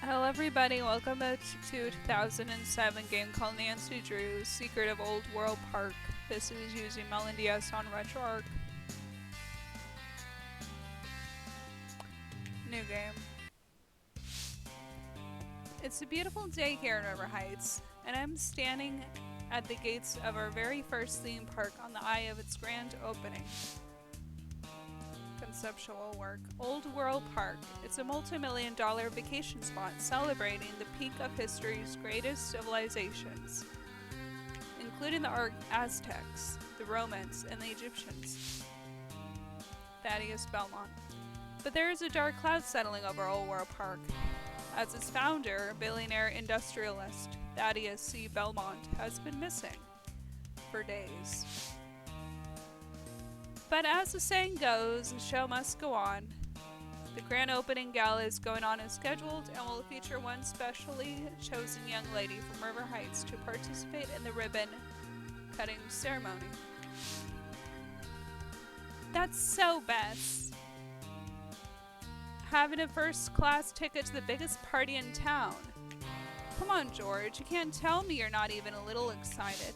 Hello everybody, welcome back to 2007 game called Nancy Drew's Secret of Olde World Park. This is using NDS on RetroArch. New game. It's a beautiful day here in River Heights, and I'm standing at the gates of our very first theme park on the eve of its grand opening. Conceptual work. Olde World Park. It's a multi-million-dollar vacation spot celebrating the peak of history's greatest civilizations, including the Aztecs, the Romans, and the Egyptians. Thaddeus Belmont. But there is a dark cloud settling over Olde World Park, as its founder, billionaire industrialist Thaddeus C. Belmont, has been missing for days. But as the saying goes, the show must go on. The grand opening gala is going on as scheduled and will feature one specially chosen young lady from River Heights to participate in the ribbon cutting ceremony. That's so best. Having a first class ticket to the biggest party in town. Come on, George, you can't tell me you're not even a little excited.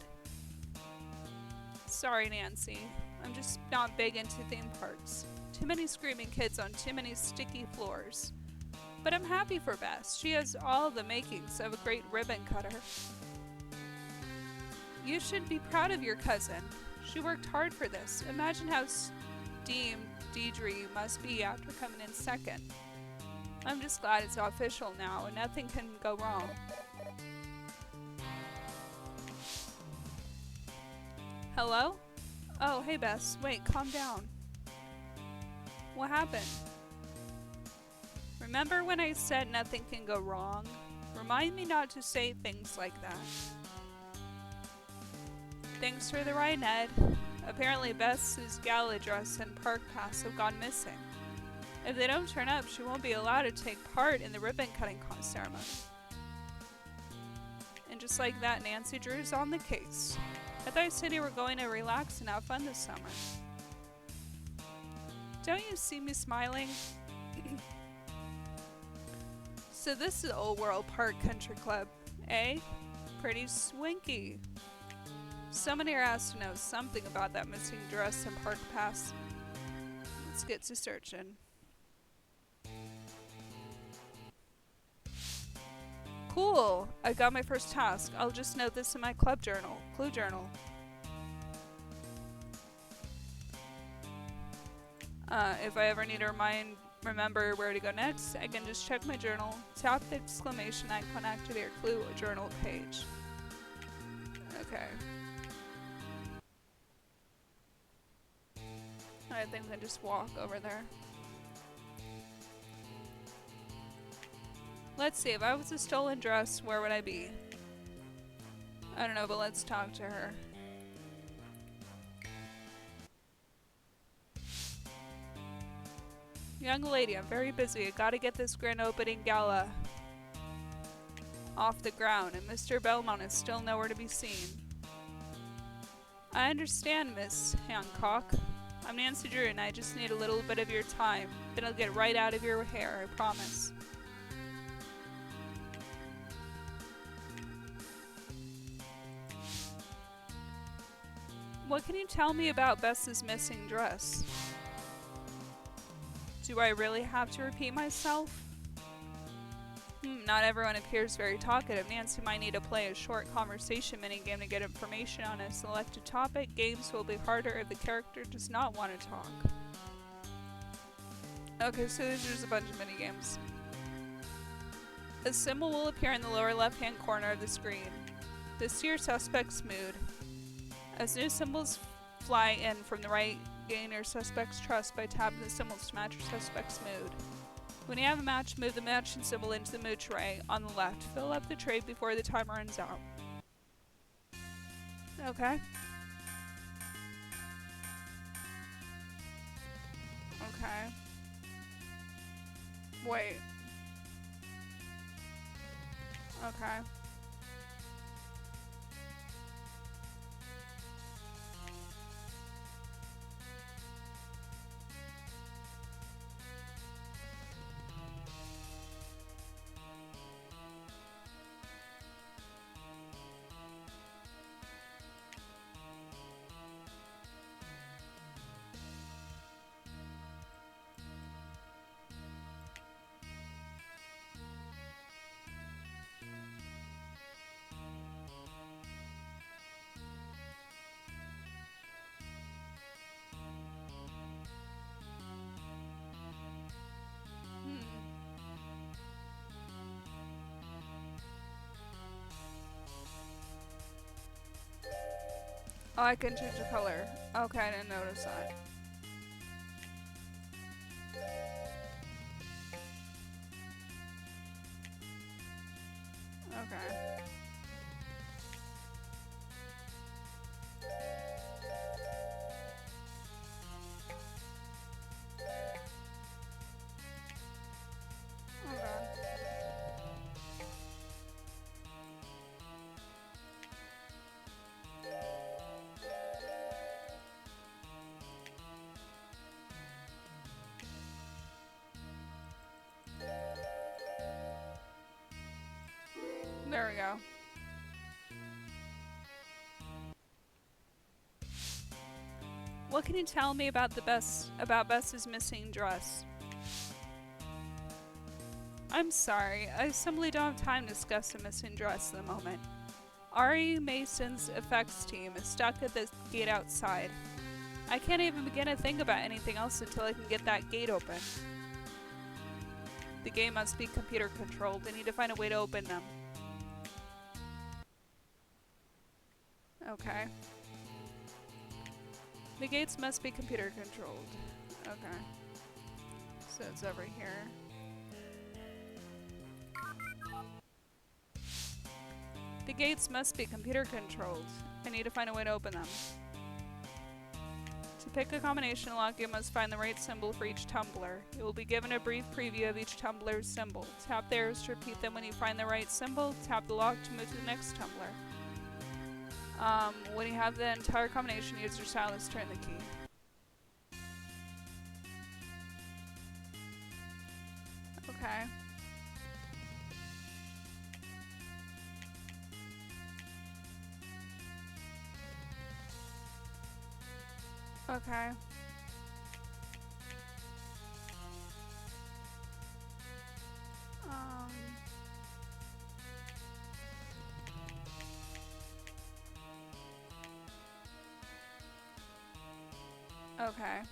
Sorry, Nancy. I'm just not big into theme parks. Too many screaming kids on too many sticky floors. But I'm happy for Bess. She has all the makings of a great ribbon cutter. You should be proud of your cousin. She worked hard for this. Imagine how steamed Deidre must be after coming in second. I'm just glad it's official now and nothing can go wrong. Hello? Oh, hey Bess. Wait, calm down. What happened? Remember when I said nothing can go wrong? Remind me not to say things like that. Thanks for the ride, Ned. Apparently Bess's gala dress and park pass have gone missing. If they don't turn up, she won't be allowed to take part in the ribbon cutting ceremony. And just like that, Nancy Drew's on the case. I thought you said you were going to relax and have fun this summer. Don't you see me smiling? So this is Olde World Park Country Club, eh? Pretty swanky. Someone here has to know something about that missing dress and park pass. Let's get to searching. Cool! I got my first task. I'll just note this in my clue journal. If I ever need to remember where to go next, I can just check my journal, tap the exclamation icon, activate your clue journal page. Okay. I think I just walk over there. Let's see, if I was a stolen dress, where would I be? I don't know, but let's talk to her. Young lady, I'm very busy. I gotta get this grand opening gala off the ground, and Mr. Belmont is still nowhere to be seen. I understand, Miss Hancock. I'm Nancy Drew, and I just need a little bit of your time. Then I'll get right out of your hair, I promise. What can you tell me about Bess's missing dress? Do I really have to repeat myself? Not everyone appears very talkative. Nancy might need to play a short conversation minigame to get information on a selected topic. Games will be harder if the character does not want to talk. Okay, so there's just a bunch of minigames. A symbol will appear in the lower left-hand corner of the screen. This is your suspect's mood. As new symbols fly in from the right, gain your suspect's trust by tapping the symbols to match your suspect's mood. When you have a match, move the matching symbol into the mood tray on the left. Fill up the tray before the timer runs out. Okay. Okay. Wait. Okay. Oh, I can change the color. Okay, I didn't notice that. Okay. Okay. There we go. What can you tell me about Bess's missing dress? I'm sorry, I simply don't have time to discuss a missing dress at the moment. Ari Mason's effects team is stuck at the gate outside. I can't even begin to think about anything else until I can get that gate open. The gate must be computer controlled. I need to find a way to open them. Okay. The gates must be computer controlled. Okay. So it's over here. The gates must be computer controlled. I need to find a way to open them. To pick a combination lock, you must find the right symbol for each tumbler. You will be given a brief preview of each tumbler's symbol. Tap the arrows to repeat them when you find the right symbol. Tap the lock to move to the next tumbler. When you have the entire combination, use your stylus to turn the key. Okay. Okay. Okay.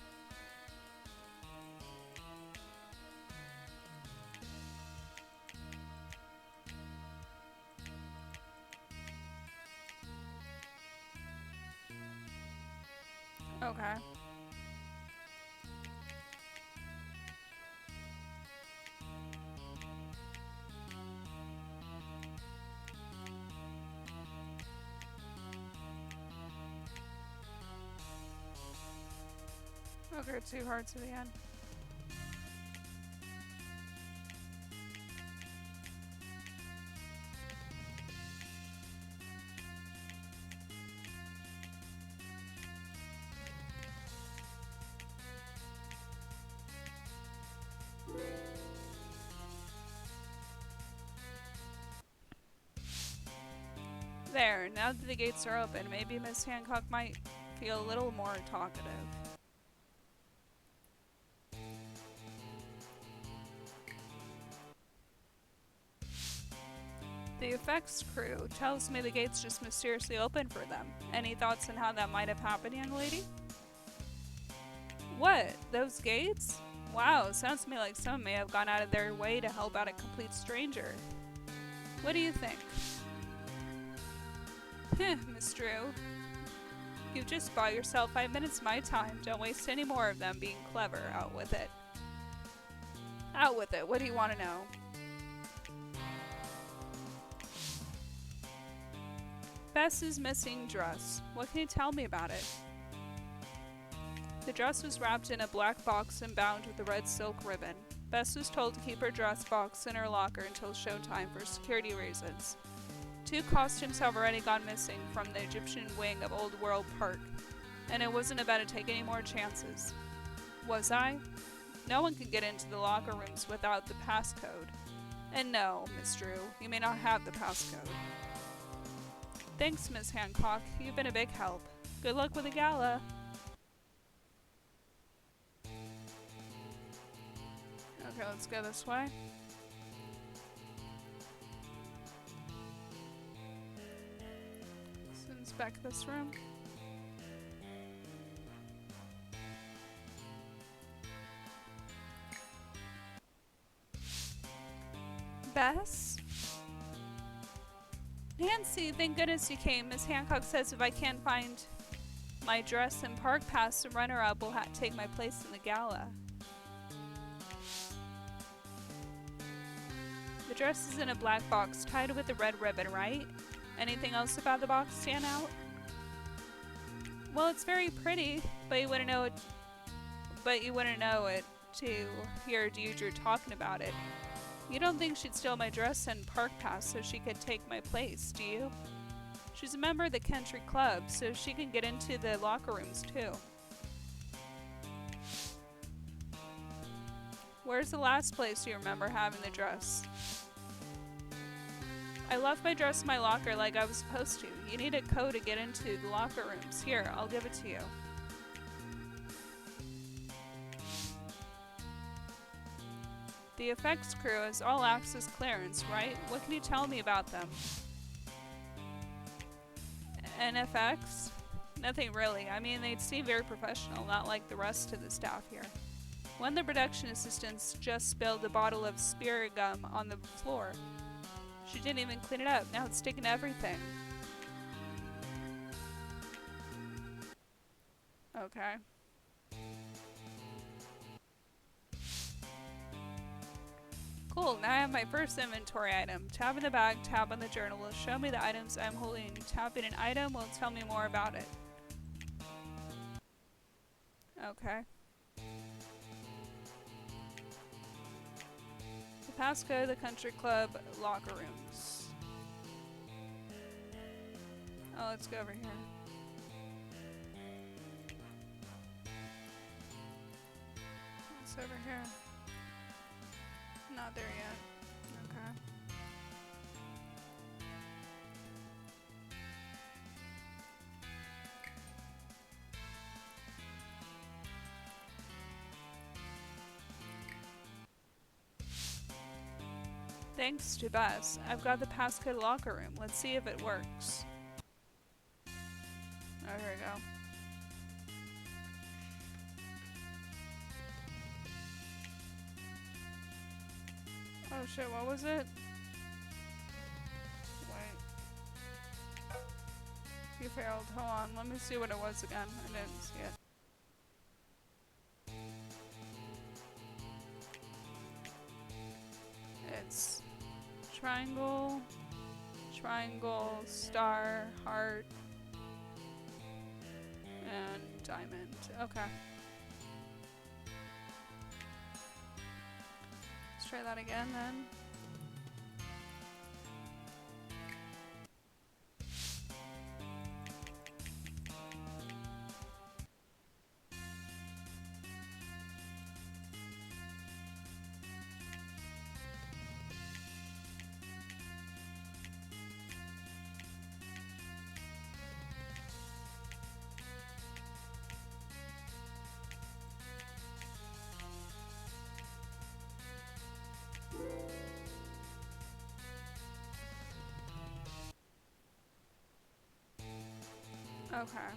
Okay. Okay, 2 hearts at the end. There, now that the gates are open, maybe Miss Hancock might feel a little more talkative. The effects crew tells me the gates just mysteriously opened for them. Any thoughts on how that might have happened, young lady? What? Those gates? Wow, sounds to me like someone may have gone out of their way to help out a complete stranger. What do you think? Miss Drew. You've just bought yourself 5 minutes of my time. Don't waste any more of them being clever. Out with it. Out with it. What do you want to know? Bess's missing dress. What can you tell me about it? The dress was wrapped in a black box and bound with a red silk ribbon. Bess was told to keep her dress box in her locker until showtime for security reasons. 2 costumes have already gone missing from the Egyptian wing of Olde World Park, and it wasn't about to take any more chances. Was I? No one can get into the locker rooms without the passcode. And no, Miss Drew, you may not have the passcode. Thanks, Miss Hancock. You've been a big help. Good luck with the gala. Okay, let's go this way. Let's inspect this room. Bess? Nancy, thank goodness you came. Miss Hancock says if I can't find My dress and park pass runner-up will take my place in the gala. The dress is in a black box tied with a red ribbon, right? Anything else about the box stand out? Well, it's very pretty, but you wouldn't know it. To hear Deirdre talking about it. You don't think she'd steal my dress and park pass so she could take my place, do you? She's a member of the country club, so she can get into the locker rooms too. Where's the last place you remember having the dress? I left my dress in my locker like I was supposed to. You need a code to get into the locker rooms. Here, I'll give it to you. The effects crew has all access clearance, right? What can you tell me about them? NFX? Nothing really. I mean, they'd seem very professional, not like the rest of the staff here. One of the production assistants just spilled a bottle of spirit gum on the floor. She didn't even clean it up. Now it's sticking to everything. Okay. Cool, now I have my first inventory item. Tab in the bag, tab on the journal will show me the items I'm holding. Tapping an item will tell me more about it. Okay. The passcode, the country club, locker rooms. Oh, let's go over here. What's over here? Not there yet. Okay. Thanks to Bess, I've got the passcode locker room. Let's see if it works. Oh, here we go. Oh shit, what was it? Wait. You failed. Hold on, let me see what it was again. I didn't see it. It's triangle, triangle, star, heart, and diamond. Okay. Let's try that again then. Okay.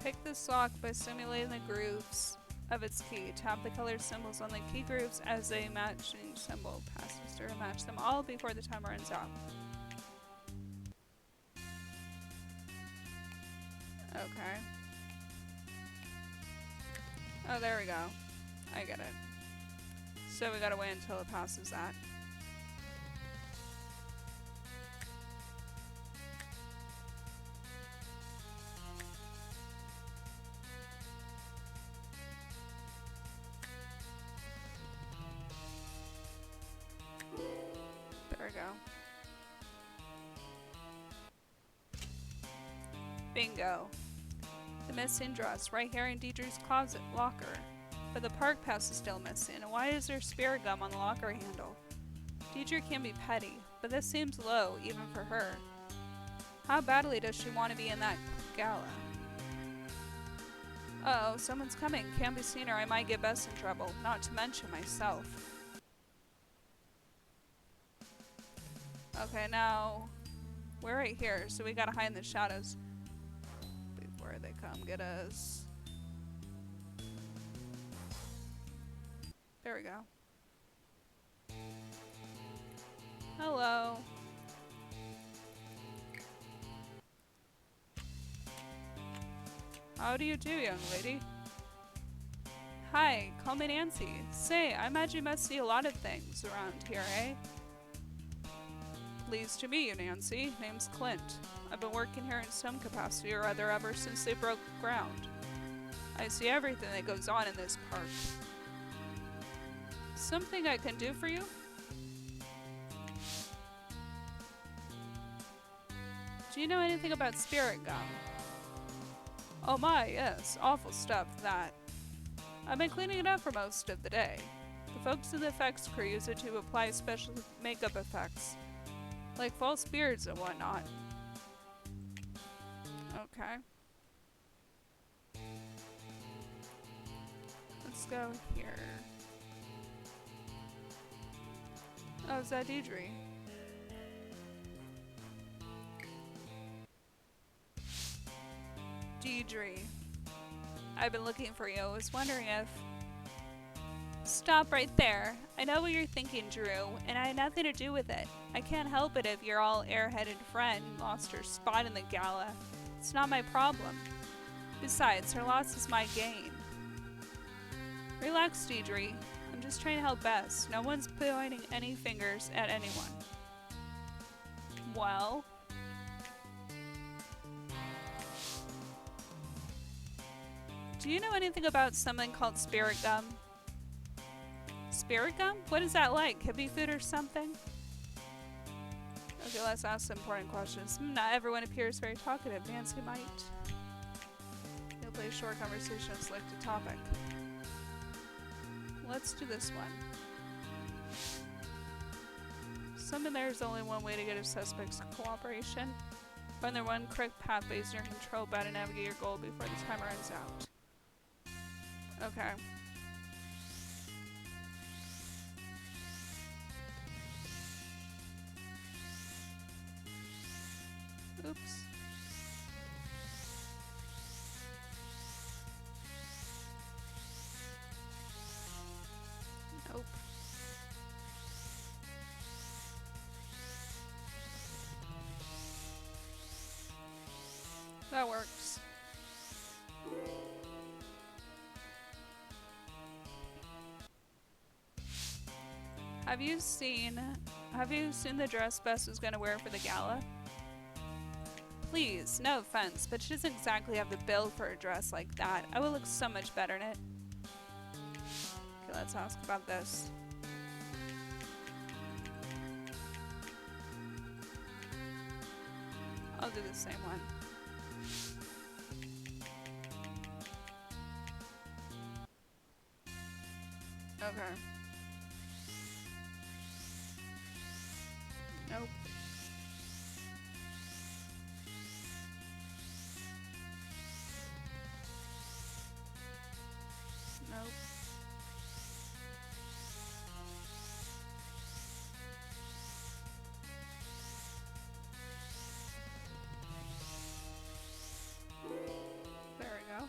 Pick the sock by simulating the grooves of its key. Tap the colored symbols on the key grooves as a matching symbol passes through. Match them all before the timer runs out. Okay. Oh, there we go. I get it. So we gotta wait until it passes that. There we go. Bingo. The missing dress, right here in Deidre's closet locker. But the park pass is still missing. And why is there spirit gum on the locker handle? Deidre can be petty, but this seems low, even for her. How badly does she want to be in that gala? Uh-oh, someone's coming. Can't be seen or I might get Bess in trouble, not to mention myself. Okay, now we're right here, so we gotta hide in the shadows before they come get us. There we go. Hello. How do you do, young lady? Hi, call me Nancy. Say, I imagine you must see a lot of things around here, eh? Pleased to meet you, Nancy. Name's Clint. I've been working here in some capacity or other ever since they broke ground. I see everything that goes on in this park. Something I can do for you? Do you know anything about spirit gum? Oh my, yes. Awful stuff, that. I've been cleaning it up for most of the day. The folks in the effects crew use it to apply special makeup effects, like false beards and whatnot. Okay. Let's go here. Oh, is that Deidre? Deidre. I've been looking for you. I was wondering if... Stop right there. I know what you're thinking, Drew, and I had nothing to do with it. I can't help it if your all airheaded friend lost her spot in the gala. It's not my problem. Besides, her loss is my gain. Relax, Deidre. I'm just trying to help best. No one's pointing any fingers at anyone. Well... Do you know anything about something called spirit gum? Spirit gum? What is that like? Hippie food or something? Okay, let's ask some important questions. Not everyone appears very talkative. Nancy might. You'll play short conversation and select a topic. Let's do this one. Something there's only one way to get a suspect's cooperation. Find their one correct pathways in your control about to navigate your goal before the timer runs out. Okay. Oops. Nope. That works. Have you seen the dress Bess was gonna wear for the gala? Please, no offense, but she doesn't exactly have the build for a dress like that. I would look so much better in it. Okay, let's ask about this. I'll do the same one. Okay. Nope. Nope. There we go.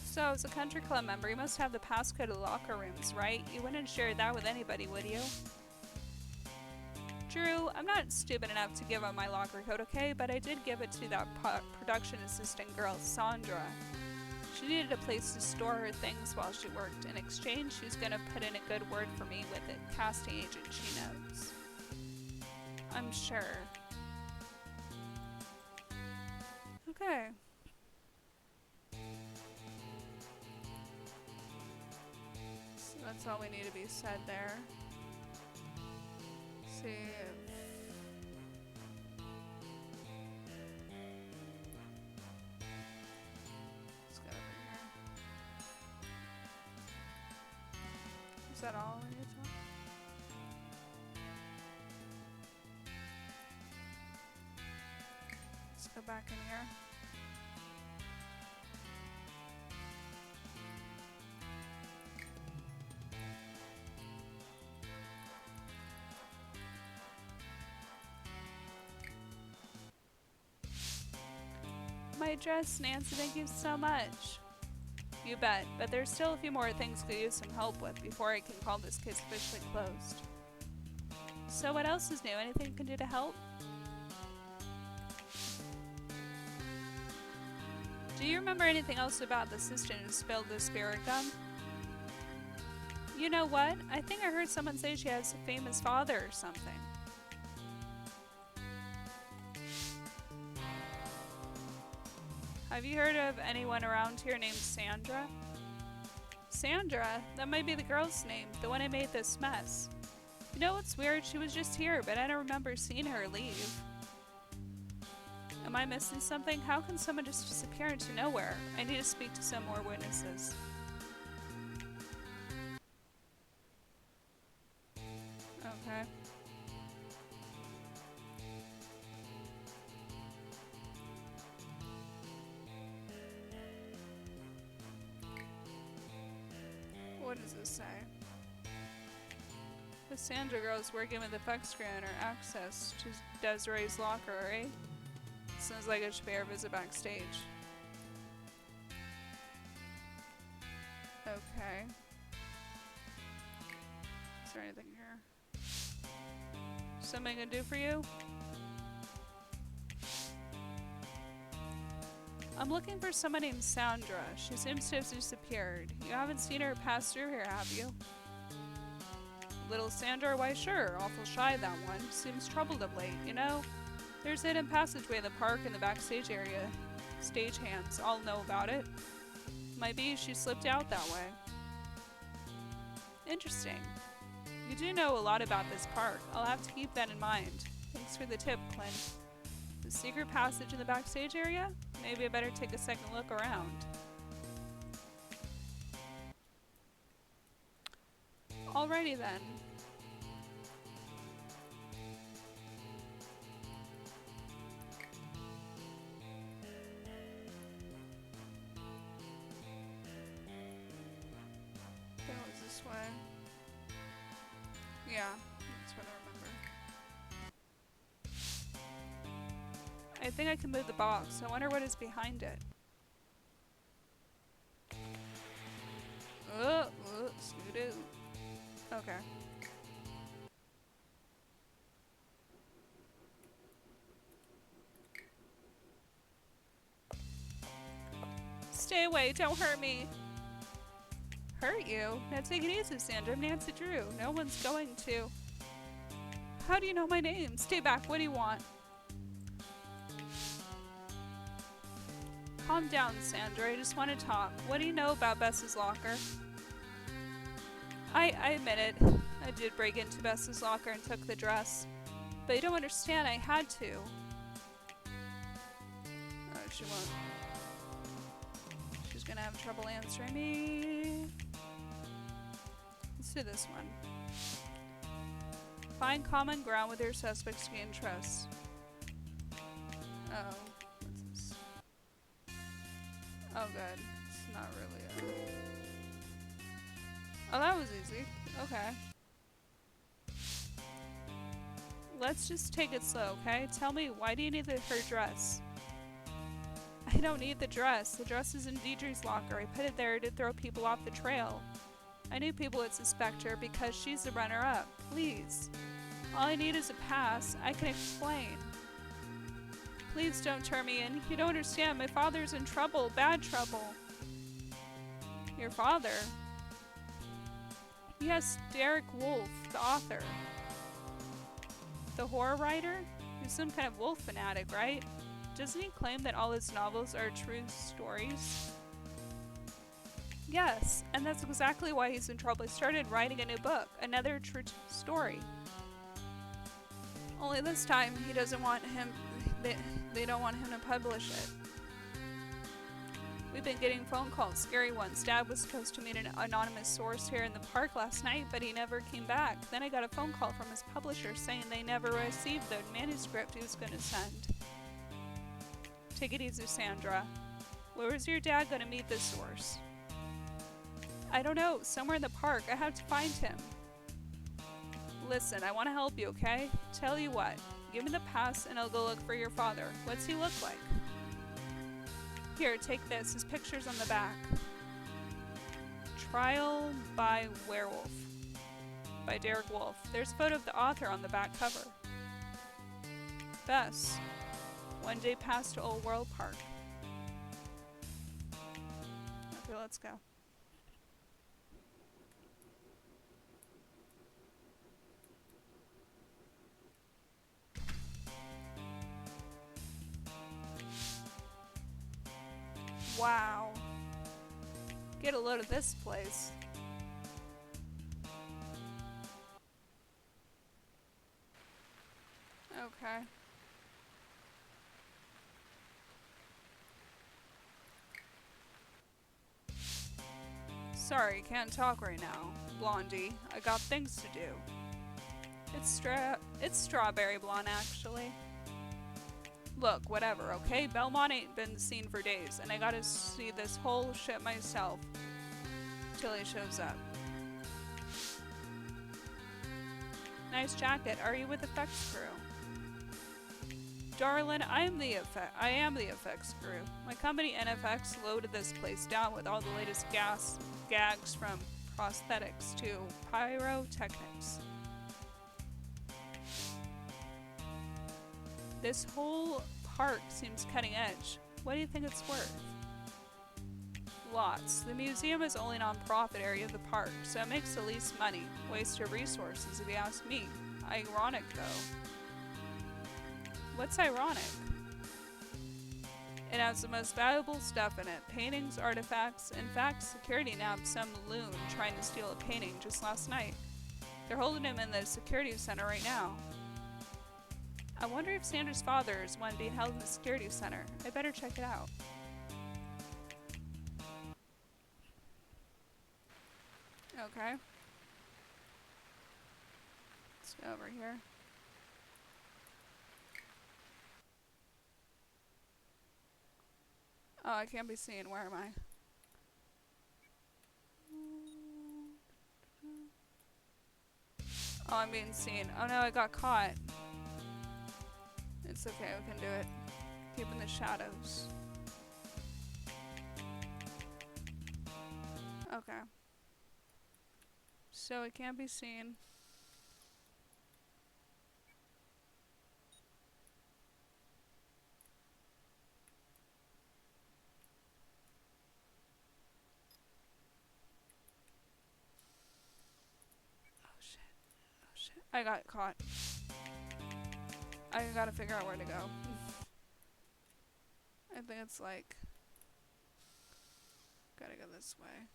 So, as a country club member, you must have the passcode to locker rooms, right? You wouldn't share that with anybody, would you? Drew, I'm not stupid enough to give up my locker code, okay? But I did give it to that production assistant girl, Sandra. She needed a place to store her things while she worked. In exchange, she was gonna put in a good word for me with a casting agent she knows. I'm sure. Okay. So that's all we need to be said there. See if... Let's go over here. Is that all we need to talk? Let's go back in here. My dress, Nancy, thank you so much. You bet, but there's still a few more things we could use some help with before I can call this case officially closed. So what else is new? Anything you can do to help? Do you remember anything else about the assistant who spilled the spirit gum? You know what? I think I heard someone say she has a famous father or something. Have you heard of anyone around here named Sandra? Sandra? That might be the girl's name, the one who made this mess. You know what's weird? She was just here, but I don't remember seeing her leave. Am I missing something? How can someone just disappear into nowhere? I need to speak to some more witnesses. Okay. What does this say? The Sandra girl is working with the fax scanner access to Desiree's locker, right? Sounds like I should pay her a visit backstage. Okay. Is there anything here? Something I can do for you? I'm looking for someone named Sandra. She seems to have disappeared. You haven't seen her pass through here, have you? Little Sandra? Why sure. Awful shy, that one. Seems troubled of late, you know? There's a hidden passageway in the park in the backstage area. Stagehands all know about it. Might be she slipped out that way. Interesting. You do know a lot about this park. I'll have to keep that in mind. Thanks for the tip, Clint. The secret passage in the backstage area? Maybe I better take a second look around. Alrighty then. That was this way. Yeah, that's what I remember. I think I can move the box. I wonder what is behind it. Scoot-oo. Okay. Stay away, don't hurt me. Hurt you? Now take it easy, Sandra. I'm Nancy Drew. No one's going to. How do you know my name? Stay back, what do you want? Calm down, Sandra. I just want to talk. What do you know about Bess's locker? I admit it. I did break into Bess's locker and took the dress. But you don't understand, I had to. Oh, she won't. She's gonna have trouble answering me. Let's do this one. Find common ground with your suspects to gain trust. Oh, what's this? Oh, good. It's not really a... Oh, that was easy. Okay. Let's just take it slow, okay? Tell me, why do you need her dress? I don't need the dress. The dress is in Deidre's locker. I put it there to throw people off the trail. I knew people would suspect her because she's the runner-up. Please. All I need is a pass. I can explain. Please don't turn me in. You don't understand. My father's in trouble. Bad trouble. Your father? Yes, Derek Wolfe, the author. The horror writer? He's some kind of wolf fanatic, right? Doesn't he claim that all his novels are true stories? Yes, and that's exactly why he's in trouble. He started writing a new book, another true story. Only this time, he doesn't want him, they don't want him to publish it. We've been getting phone calls, scary ones. Dad was supposed to meet an anonymous source here in the park last night, but he never came back. Then I got a phone call from his publisher saying they never received the manuscript he was going to send. Take it easy, Sandra. Where was your dad going to meet this source? I don't know. Somewhere in the park. I have to find him. Listen, I want to help you, okay? Tell you what. Give me the pass and I'll go look for your father. What's he look like? Here, take this. His picture's on the back. Trial by Werewolf by Derek Wolfe. There's a photo of the author on the back cover. Bess. One day past to Olde World Park. let's go. Wow. Get a load of this place. Okay. Sorry, can't talk right now, Blondie. I got things to do. It's strawberry blonde, actually. Look, whatever, okay? Belmont ain't been seen for days, and I gotta see this whole shit myself till he shows up. Nice jacket. Are you with Effects Crew? Darlin, I am the Effects Crew. My company NFX loaded this place down with all the latest gags from prosthetics to pyrotechnics. This whole park seems cutting edge. What do you think it's worth? Lots. The museum is only non-profit area of the park, so it makes the least money. Waste of resources, if you ask me. Ironic, though. What's ironic? It has the most valuable stuff in it. Paintings, artifacts. In fact, security nabbed some loon trying to steal a painting just last night. They're holding him in the security center right now. I wonder if Sandra's father is one being held in the security center. I better check it out. Okay. Let's go over here. Oh, I can't be seen. Where am I? Oh, I'm being seen. Oh no, I got caught. It's okay, we can do it. Keep in the shadows. Okay. So it can't be seen. Oh shit. Oh shit. I got caught. I gotta figure out where to go. I think it's like... Gotta go this way.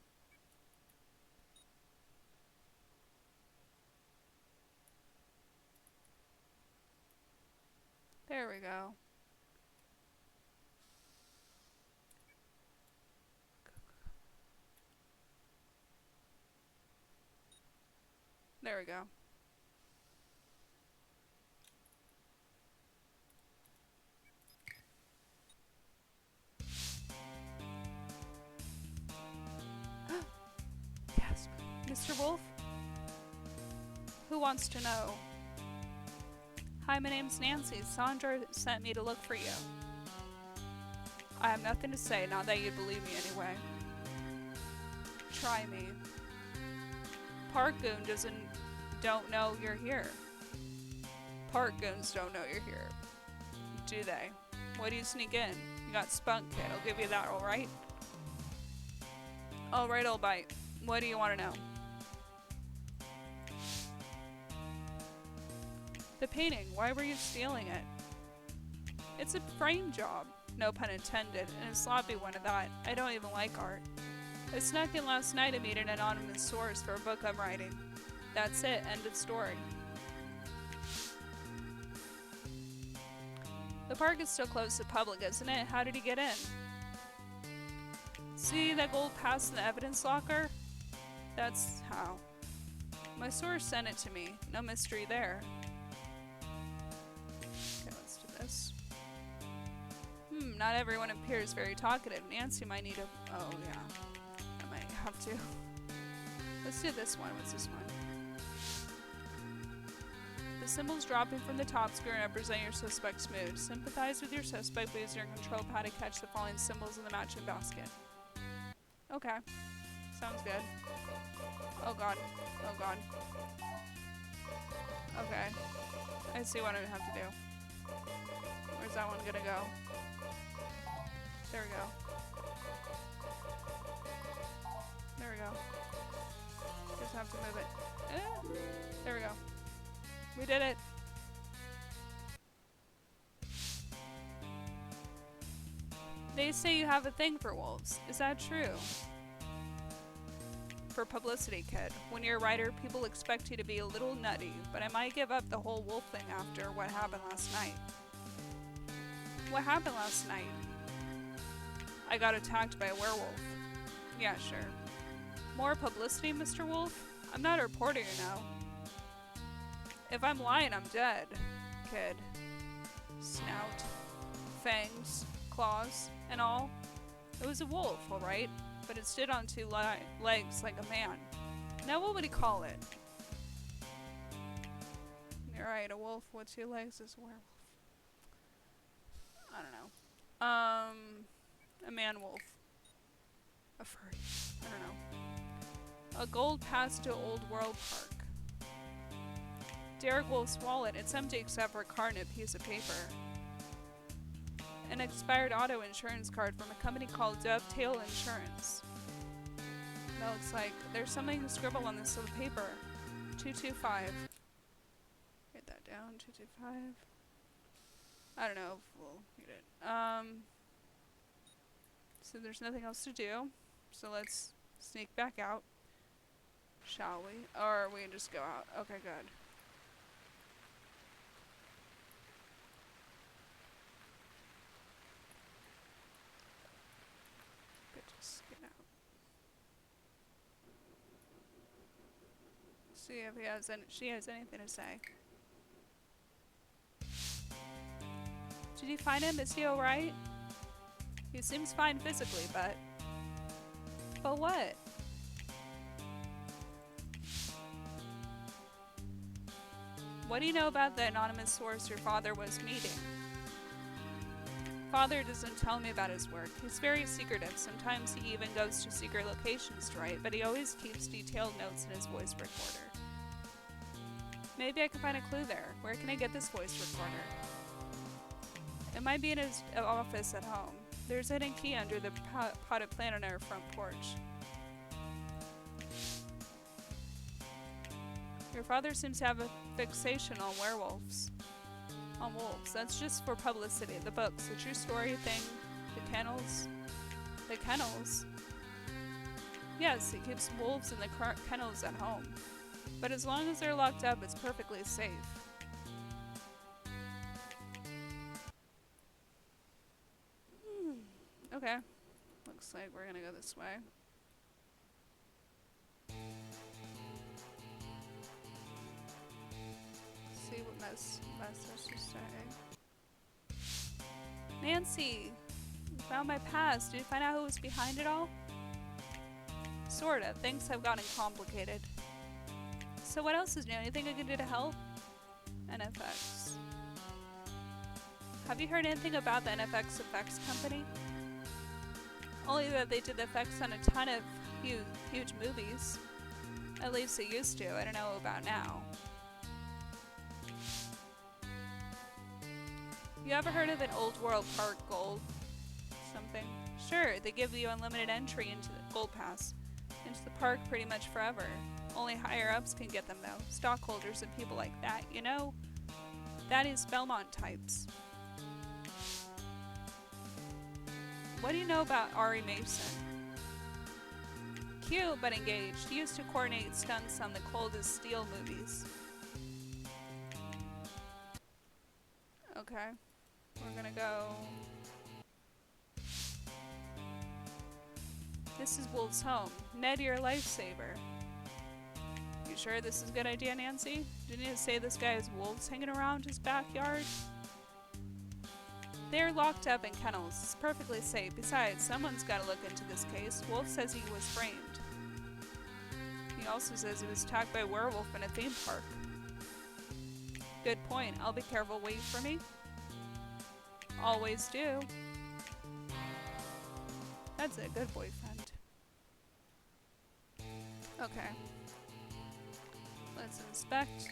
There we go. There we go. Gasp. Mr. Wolf? Who wants to know? Hi, my name's Nancy. Sandra sent me to look for you. I have nothing to say, not that you'd believe me anyway. Try me. Park goon don't know you're here. Park goons don't know you're here. Do they? Why do you sneak in? You got spunk, kid. I'll give you that, alright? Alright, I'll bite. What do you want to know? The painting, why were you stealing it? It's a frame job, no pun intended, and a sloppy one at that. I don't even like art. I snuck in last night to meet an anonymous source for a book I'm writing. That's it, end of story. The park is still closed to the public, isn't it? How did he get in? See that gold pass in the evidence locker? That's how. My source sent it to me. No mystery there. Okay, let's do this. Not everyone appears very talkative. Nancy might need a... Oh, yeah. I might have to. Let's do this one. What's this one? The symbols dropping from the top screen represent your suspect's mood. Sympathize with your suspect by using your control pad to catch the following symbols in the matching basket. Okay. Sounds good. Oh god. Oh god. Okay. I see what I have to do. Where's that one gonna go? There we go. did it. They say you have a thing for wolves. Is that true? For publicity, kid. When you're a writer, people expect you to be a little nutty, but I might give up the whole wolf thing after what happened last night. What happened last night? I got attacked by a werewolf. Yeah, sure. More publicity, Mr. Wolf? I'm not a reporter, you know. If I'm lying, I'm dead, kid. Snout, fangs, claws, and all. It was a wolf, alright, but it stood on two legs like a man. Now what would he call it? You're right, a wolf with two legs is a werewolf. I don't know. A man-wolf. A furry. I don't know. A gold pass to Olde World Park. Derek Wolf's wallet. It's empty except for a card and a piece of paper. An expired auto insurance card from a company called Dovetail Insurance. That looks like there's something scribbled on this little paper. 225. Write that down. 225. I don't know if we'll read it. So there's nothing else to do. So let's sneak back out. Shall we? Or we can just go out. Okay, good. Good, just get out. See if she has anything to say. Did you find him? Is he alright? He seems fine physically, but... But what? What do you know about the anonymous source your father was meeting? Father doesn't tell me about his work. He's very secretive. Sometimes he even goes to secret locations to write, but he always keeps detailed notes in his voice recorder. Maybe I can find a clue there. Where can I get this voice recorder? It might be in his office at home. There's a hidden key under the potted plant on our front porch. Your father seems to have a fixation on werewolves. On wolves. That's just for publicity. The books, the true story thing, the kennels. The kennels? Yes, he keeps wolves in the kennels at home. But as long as they're locked up, it's perfectly safe. Okay. Looks like we're gonna go this way. See what message to say. Nancy! You found my past. Did you find out who was behind it all? Sorta. Things have gotten complicated. So what else is new? Anything I can do to help? NFX. Have you heard anything about the NFX effects company? Only that they did the effects on a ton of huge movies. At least they used to. I don't know about now. You ever heard of an Olde World Park Gold something? Sure, they give you unlimited entry into the Gold Pass. Into the park pretty much forever. Only higher ups can get them though. Stockholders and people like that, you know? That is Belmont types. What do you know about Ari Mason? Cute but engaged. He used to coordinate stunts on the Cold as Steel movies. Okay. We're gonna go... This is Wolf's home. Ned, your lifesaver. You sure this is a good idea, Nancy? Didn't you say this guy has wolves hanging around his backyard? They're locked up in kennels. It's perfectly safe. Besides, someone's got to look into this case. Wolf says he was framed. He also says he was attacked by a werewolf in a theme park. Good point. I'll be careful. Wait for me. Always do. That's a good boyfriend. Okay. Let's inspect.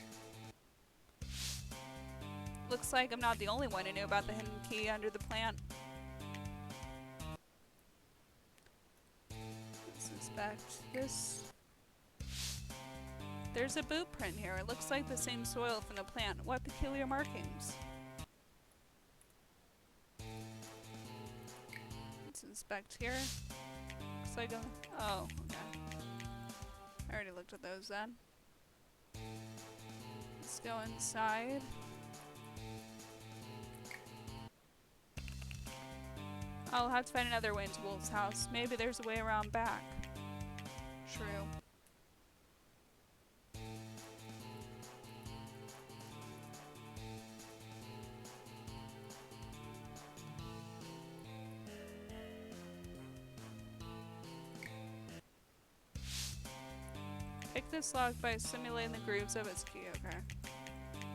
Looks like I'm not the only one who knew about the hidden key under the plant. Let's inspect this. There's a boot print here. It looks like the same soil from the plant. What peculiar markings? Let's inspect here. Looks like a... Oh, okay. I already looked at those then. Let's go inside. I'll have to find another way into Wolf's house. Maybe there's a way around back. True. Pick this lock by simulating the grooves of its key. Okay.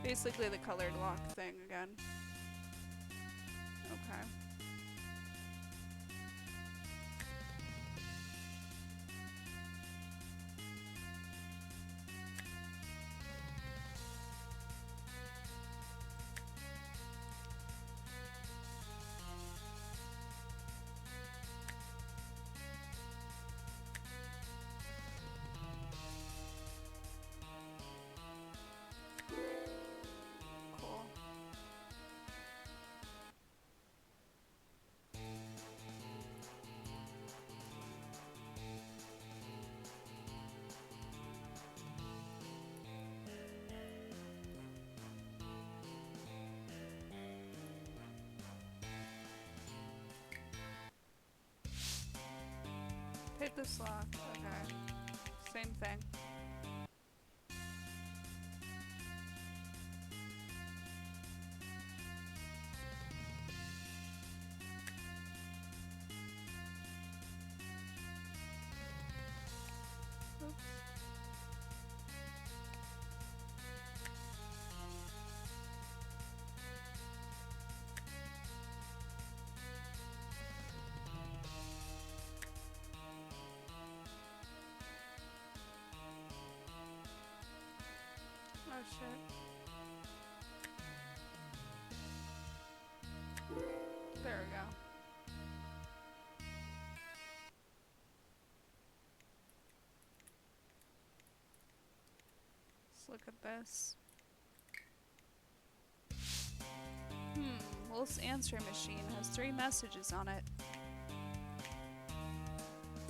Basically the colored lock thing again. Okay. Cool. Hit this lock. Okay. Same thing. Oops. Oh shit. There we go. Let's look at this. Wolf's answering machine has 3 messages on it.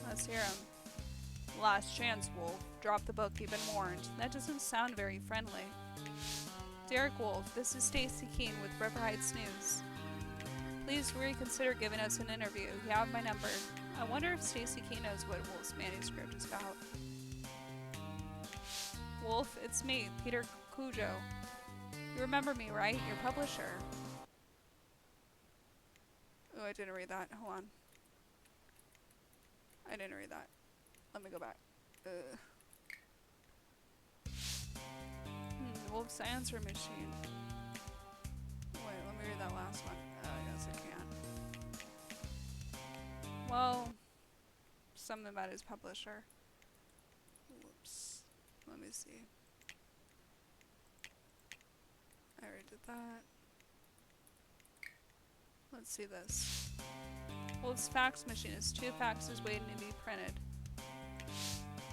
Let's hear them. Last chance, Wolf. Drop the book, you've been warned. That doesn't sound very friendly. Derek Wolf, this is Stacy Keene with River Heights News. Please reconsider giving us an interview. You have my number. I wonder if Stacy Keene knows what Wolf's manuscript is about. Wolf, it's me, Peter Cujo. You remember me, right? Your publisher. Oh, I didn't read that. Hold on. I didn't read that. Let me go back. Wolf's answer machine. Wait, let me read that last one. Oh, I guess I can't. Well, something about his publisher. Whoops. Let me see. I already did that. Let's see this. Wolf's fax machine is 2 faxes waiting to be printed.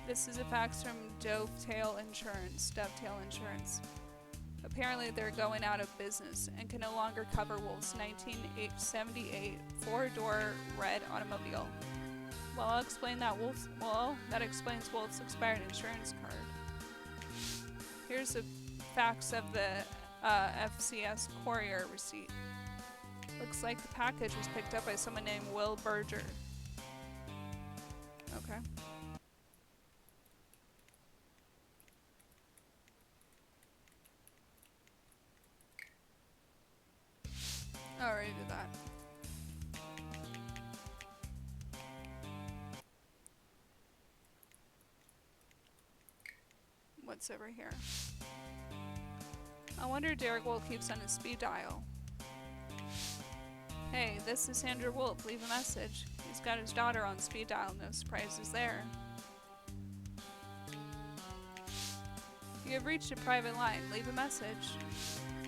This is a fax from Dovetail Insurance. Apparently they're going out of business and can no longer cover Wolf's 1978 4-door red automobile. Well, I'll explain that that explains Wolf's expired insurance card. Here's a fax of the FCS courier receipt. Looks like the package was picked up by someone named Will Berger. Okay. I already did that. What's over here? I wonder if Derek Wolf keeps on his speed dial. Hey, this is Sandra Wolf. Leave a message. He's got his daughter on speed dial. No surprises there. You have reached a private line. Leave a message.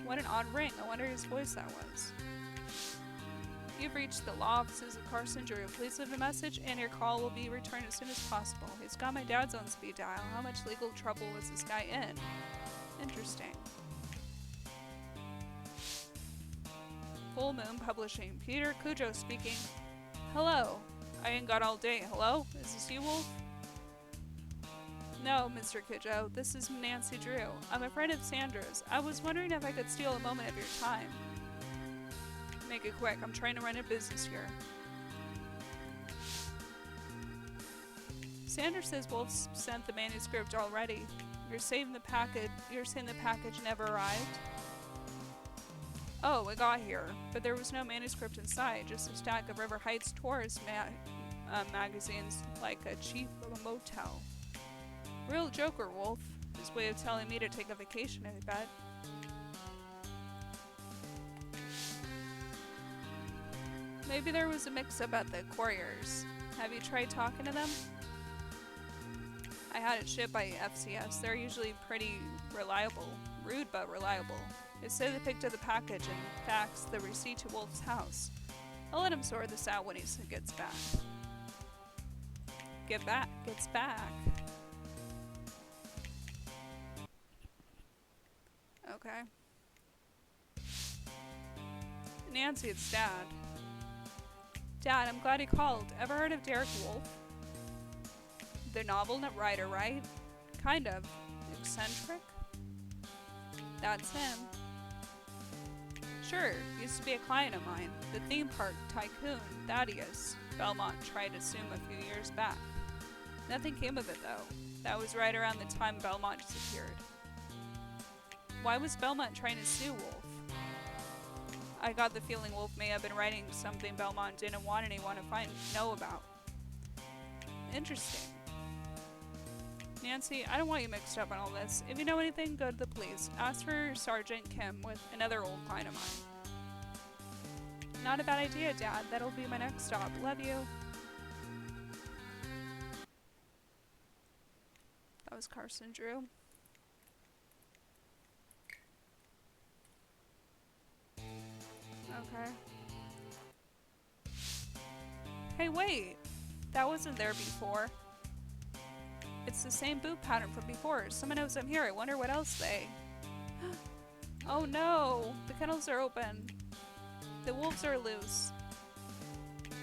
What an odd ring. I wonder whose voice that was. You've reached the law offices of Carson Drew. Please leave a message and your call will be returned as soon as possible. He's got my dad's on speed dial. How much legal trouble was this guy in? Interesting. Full Moon Publishing. Peter Cujo speaking. Hello. I ain't got all day. Hello? Is this you, Wolf? No, Mr. Cujo. This is Nancy Drew. I'm a friend of Sandra's. I was wondering if I could steal a moment of your time. Make it quick. I'm trying to run a business here. Sandra says Wolf sent the manuscript already. You're saying the package never arrived? Oh, it got here, but there was no manuscript inside, just a stack of River Heights tourist magazines like a cheap motel. Real joker, Wolf. His way of telling me to take a vacation, I bet. Maybe there was a mix-up at the couriers. Have you tried talking to them? I had it shipped by FCS. They're usually pretty reliable. Rude, but reliable. They say they picked up the package and faxed the receipt to Wolf's house. I'll let him sort this out when he gets back. Gets back. Okay. Nancy, it's Dad. Dad, I'm glad he called. Ever heard of Derek Wolfe? The novel writer, right? Kind of. Eccentric? That's him. Sure, used to be a client of mine. The theme park tycoon, Thaddeus Belmont, tried to sue him a few years back. Nothing came of it, though. That was right around the time Belmont disappeared. Why was Belmont trying to sue Wolfe? I got the feeling Wolfe may have been writing something Belmont didn't want anyone to know about. Interesting. Nancy, I don't want you mixed up in all this. If you know anything, go to the police. Ask for Sergeant Kim with another old client of mine. Not a bad idea, Dad. That'll be my next stop. Love you. That was Carson Drew. Okay. Hey, wait! That wasn't there before. It's the same boot pattern from before. Someone knows I'm here. I wonder what else they... Oh no! The kennels are open. The wolves are loose.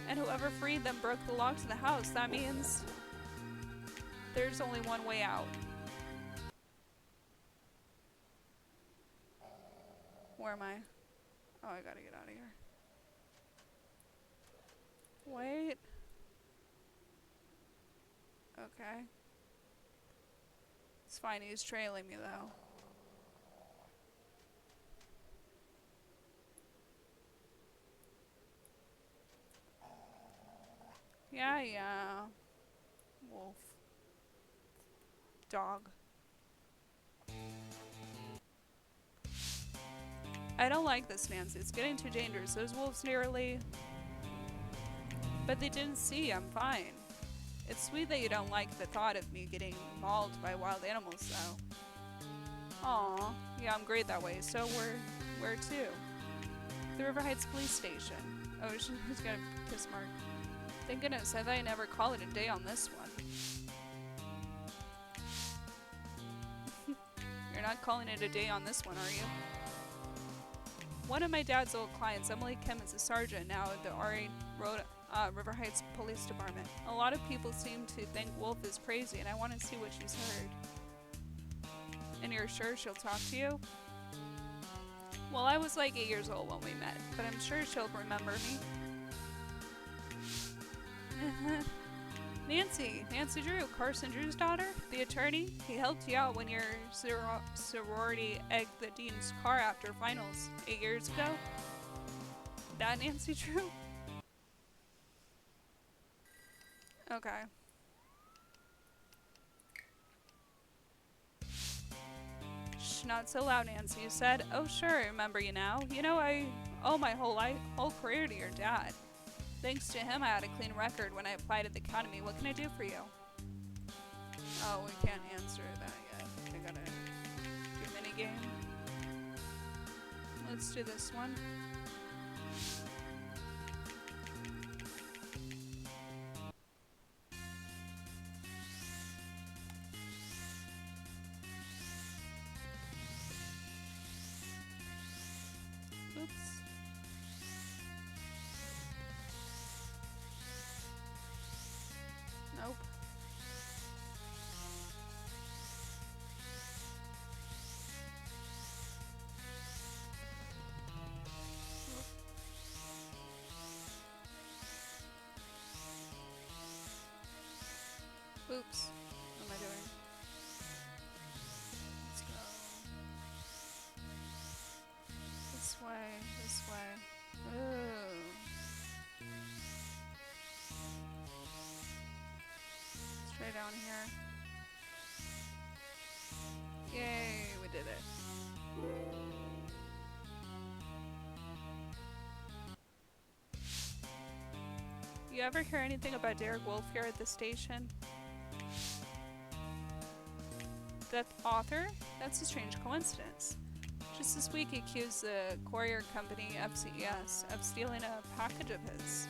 And whoever freed them broke the locks of the house. That means... there's only one way out. Where am I? Oh, I gotta get out of here. Wait. Okay. It's fine, he's trailing me though. Yeah. Wolf. Dog. I don't like this, Nancy. It's getting too dangerous. Those wolves nearly... But they didn't see. I'm fine. It's sweet that you don't like the thought of me getting mauled by wild animals, though. Aw. Yeah, I'm great that way. So where to? The River Heights Police Station. Oh, she's got a kiss mark. Thank goodness. I thought I'd never call it a day on this one. You're not calling it a day on this one, are you? One of my dad's old clients, Emily Kim, is a sergeant now at the River Heights Police Department. A lot of people seem to think Wolf is crazy, and I want to see what she's heard. And you're sure she'll talk to you? Well, I was like 8 years old when we met, but I'm sure she'll remember me. Nancy Drew, Carson Drew's daughter, the attorney. He helped you out when your sorority egged the dean's car after finals 8 years ago. That Nancy Drew? Okay. Shh, not so loud, Nancy. You said, oh sure, I remember you now. You know, I owe my whole career to your dad. Thanks to him, I had a clean record when I applied at the academy. What can I do for you? Oh, we can't answer that yet. I gotta do a minigame. Let's do this one. Oops. What am I doing? Let's go. This way, this way. Ooh. Straight down here. Yay, we did it. You ever hear anything about Derek Wolfe here at the station? That author? That's a strange coincidence. Just this week he accused the courier company FCES of stealing a package of his.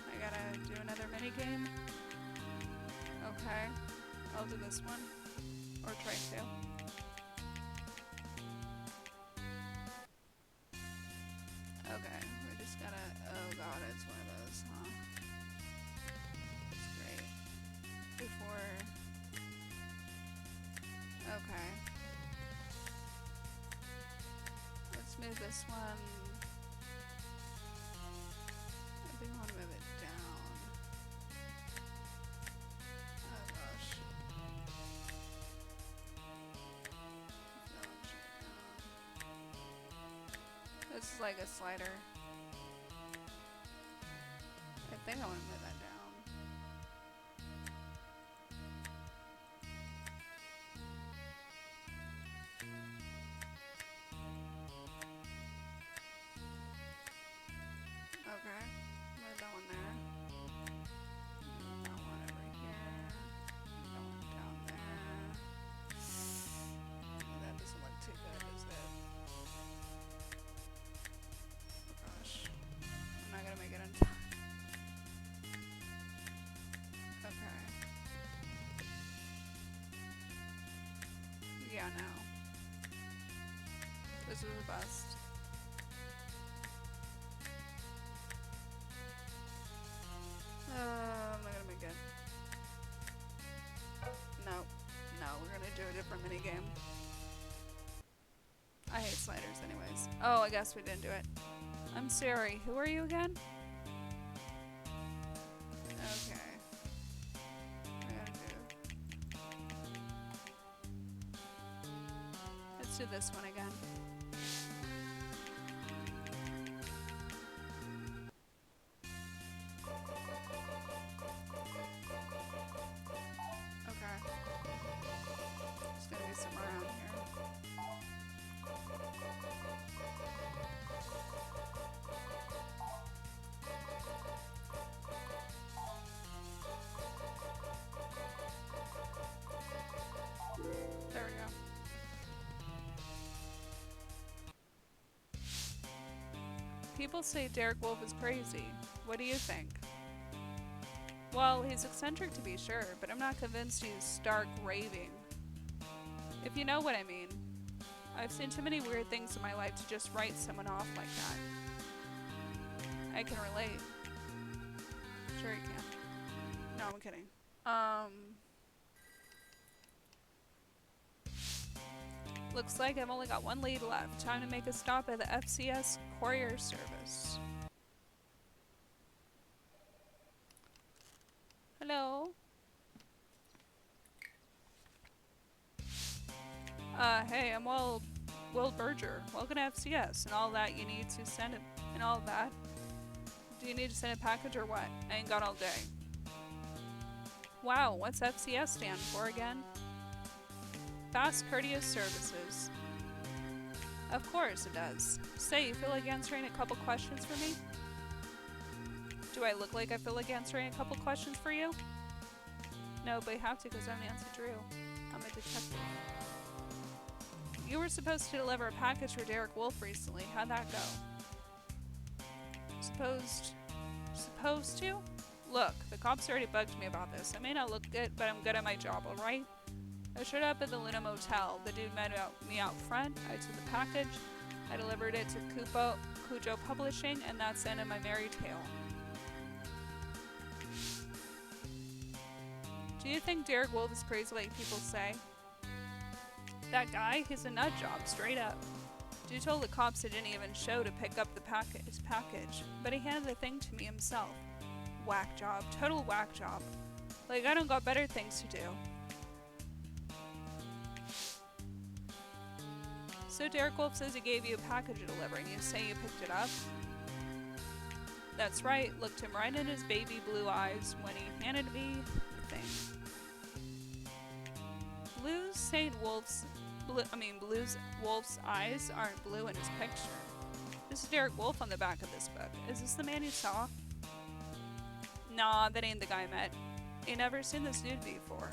I gotta do another minigame. Okay, I'll do this one. Or try to. Okay, we just gotta, oh god, it's one of those, huh? That's great. Before, okay. Let's move this one. I think I want to move it down. Oh gosh. This is like a slider. I think I want to move that down. Okay, move that one there. Move that one over here. Move that one down there. That doesn't look too good, does it? Gosh, I'm not gonna make it on time. Okay. Yeah, no. This is a bust. I'm not gonna make it. No. No, we're gonna do a different minigame. I hate sliders anyways. Oh, I guess we didn't do it. I'm sorry. Who are you again? Okay. I gotta do. Let's do this one again. Okay. It's gonna be somewhere around here. There we go. People say Derek Wolfe is crazy. What do you think? Well, he's eccentric to be sure, but I'm not convinced he's stark raving. If you know what I mean. I've seen too many weird things in my life to just write someone off like that. I can relate. Sure you can. No, I'm kidding. Looks like I've only got one lead left. Time to make a stop at the FCS courier service. Hello? Hey, I'm Will Berger. Welcome to FCS and all that you need to send it and all that. Do you need to send a package or what? I ain't got all day. Wow, what's FCS stand for again? Fast Courteous Services. Of course it does. Say, you feel like answering a couple questions for me? Do I look like I feel like answering a couple questions for you? No, but you have to because I'm Nancy Drew. I'm a detective. You were supposed to deliver a package for Derek Wolfe recently. How'd that go? Supposed to? Look, the cops already bugged me about this. I may not look good, but I'm good at my job, alright? I showed up at the Luna Motel. The dude met me out front. I took the package. I delivered it to Cujo Publishing, and that's the end of my merry tale. Do you think Derek Wolfe is crazy like people say? That guy, he's a nut job, straight up. Dude told the cops he didn't even show to pick up his package, but he handed the thing to me himself. Whack job. Total whack job. Like, I don't got better things to do. So Derek Wolf says he gave you a package to deliver and you say you picked it up? That's right. Looked him right in his baby blue eyes when he handed me the thing. Blue's Wolf's eyes aren't blue in his picture. This is Derek Wolf on the back of this book. Is this the man you saw? Nah, that ain't the guy I met. Ain't never seen this dude before.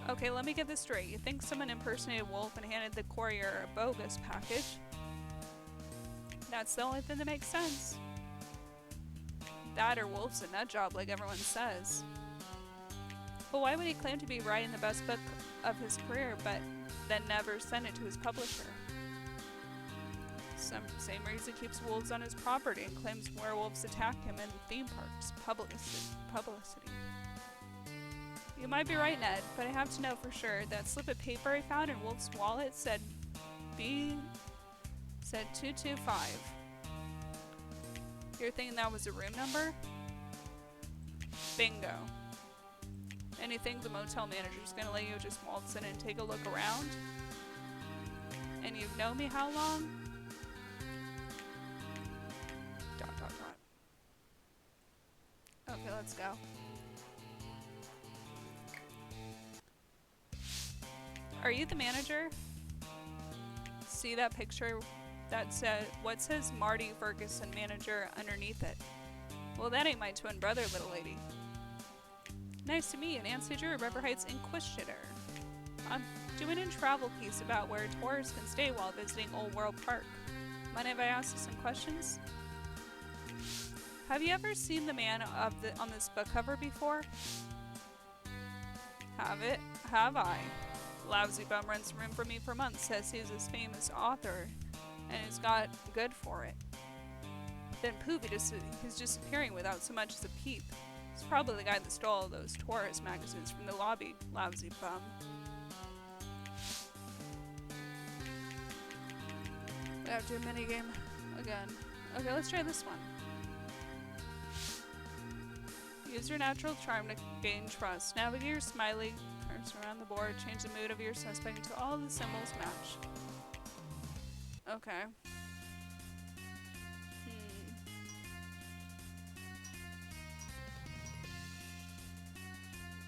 Okay, let me get this straight. You think someone impersonated Wolf and handed the courier a bogus package? That's the only thing that makes sense. That or Wolf's a nut job like everyone says. But why would he claim to be writing the best book of his career but then never send it to his publisher? Same reason keeps wolves on his property and claims werewolves attack him in theme parks. Publicity. You might be right, Ned, but I have to know for sure. That slip of paper I found in Wolf's wallet said 225. You're thinking that was a room number? Bingo. And you think the motel manager's gonna let you just waltz in and take a look around? And you've known me how long? ... Okay, let's go. Are you the manager? See that picture that said, what says Marty Ferguson manager underneath it? Well, that ain't my twin brother, little lady. Nice to meet you, Nancy Drew, River Heights Inquisitor. I'm doing a travel piece about where tourists can stay while visiting Olde World Park. Mind if I ask you some questions? Have you ever seen the man on this book cover before? Have I? Lousy bum runs the room for me for months, says he's this famous author, and he's got good for it. Then poof, he's disappearing without so much as a peep. He's probably the guy that stole all those tourist magazines from the lobby, lousy bum. We have to do a minigame again. Okay, let's try this one. Use your natural charm to gain trust. Navigate your smiley cursor around the board. Change the mood of your suspect until all the symbols match. Okay.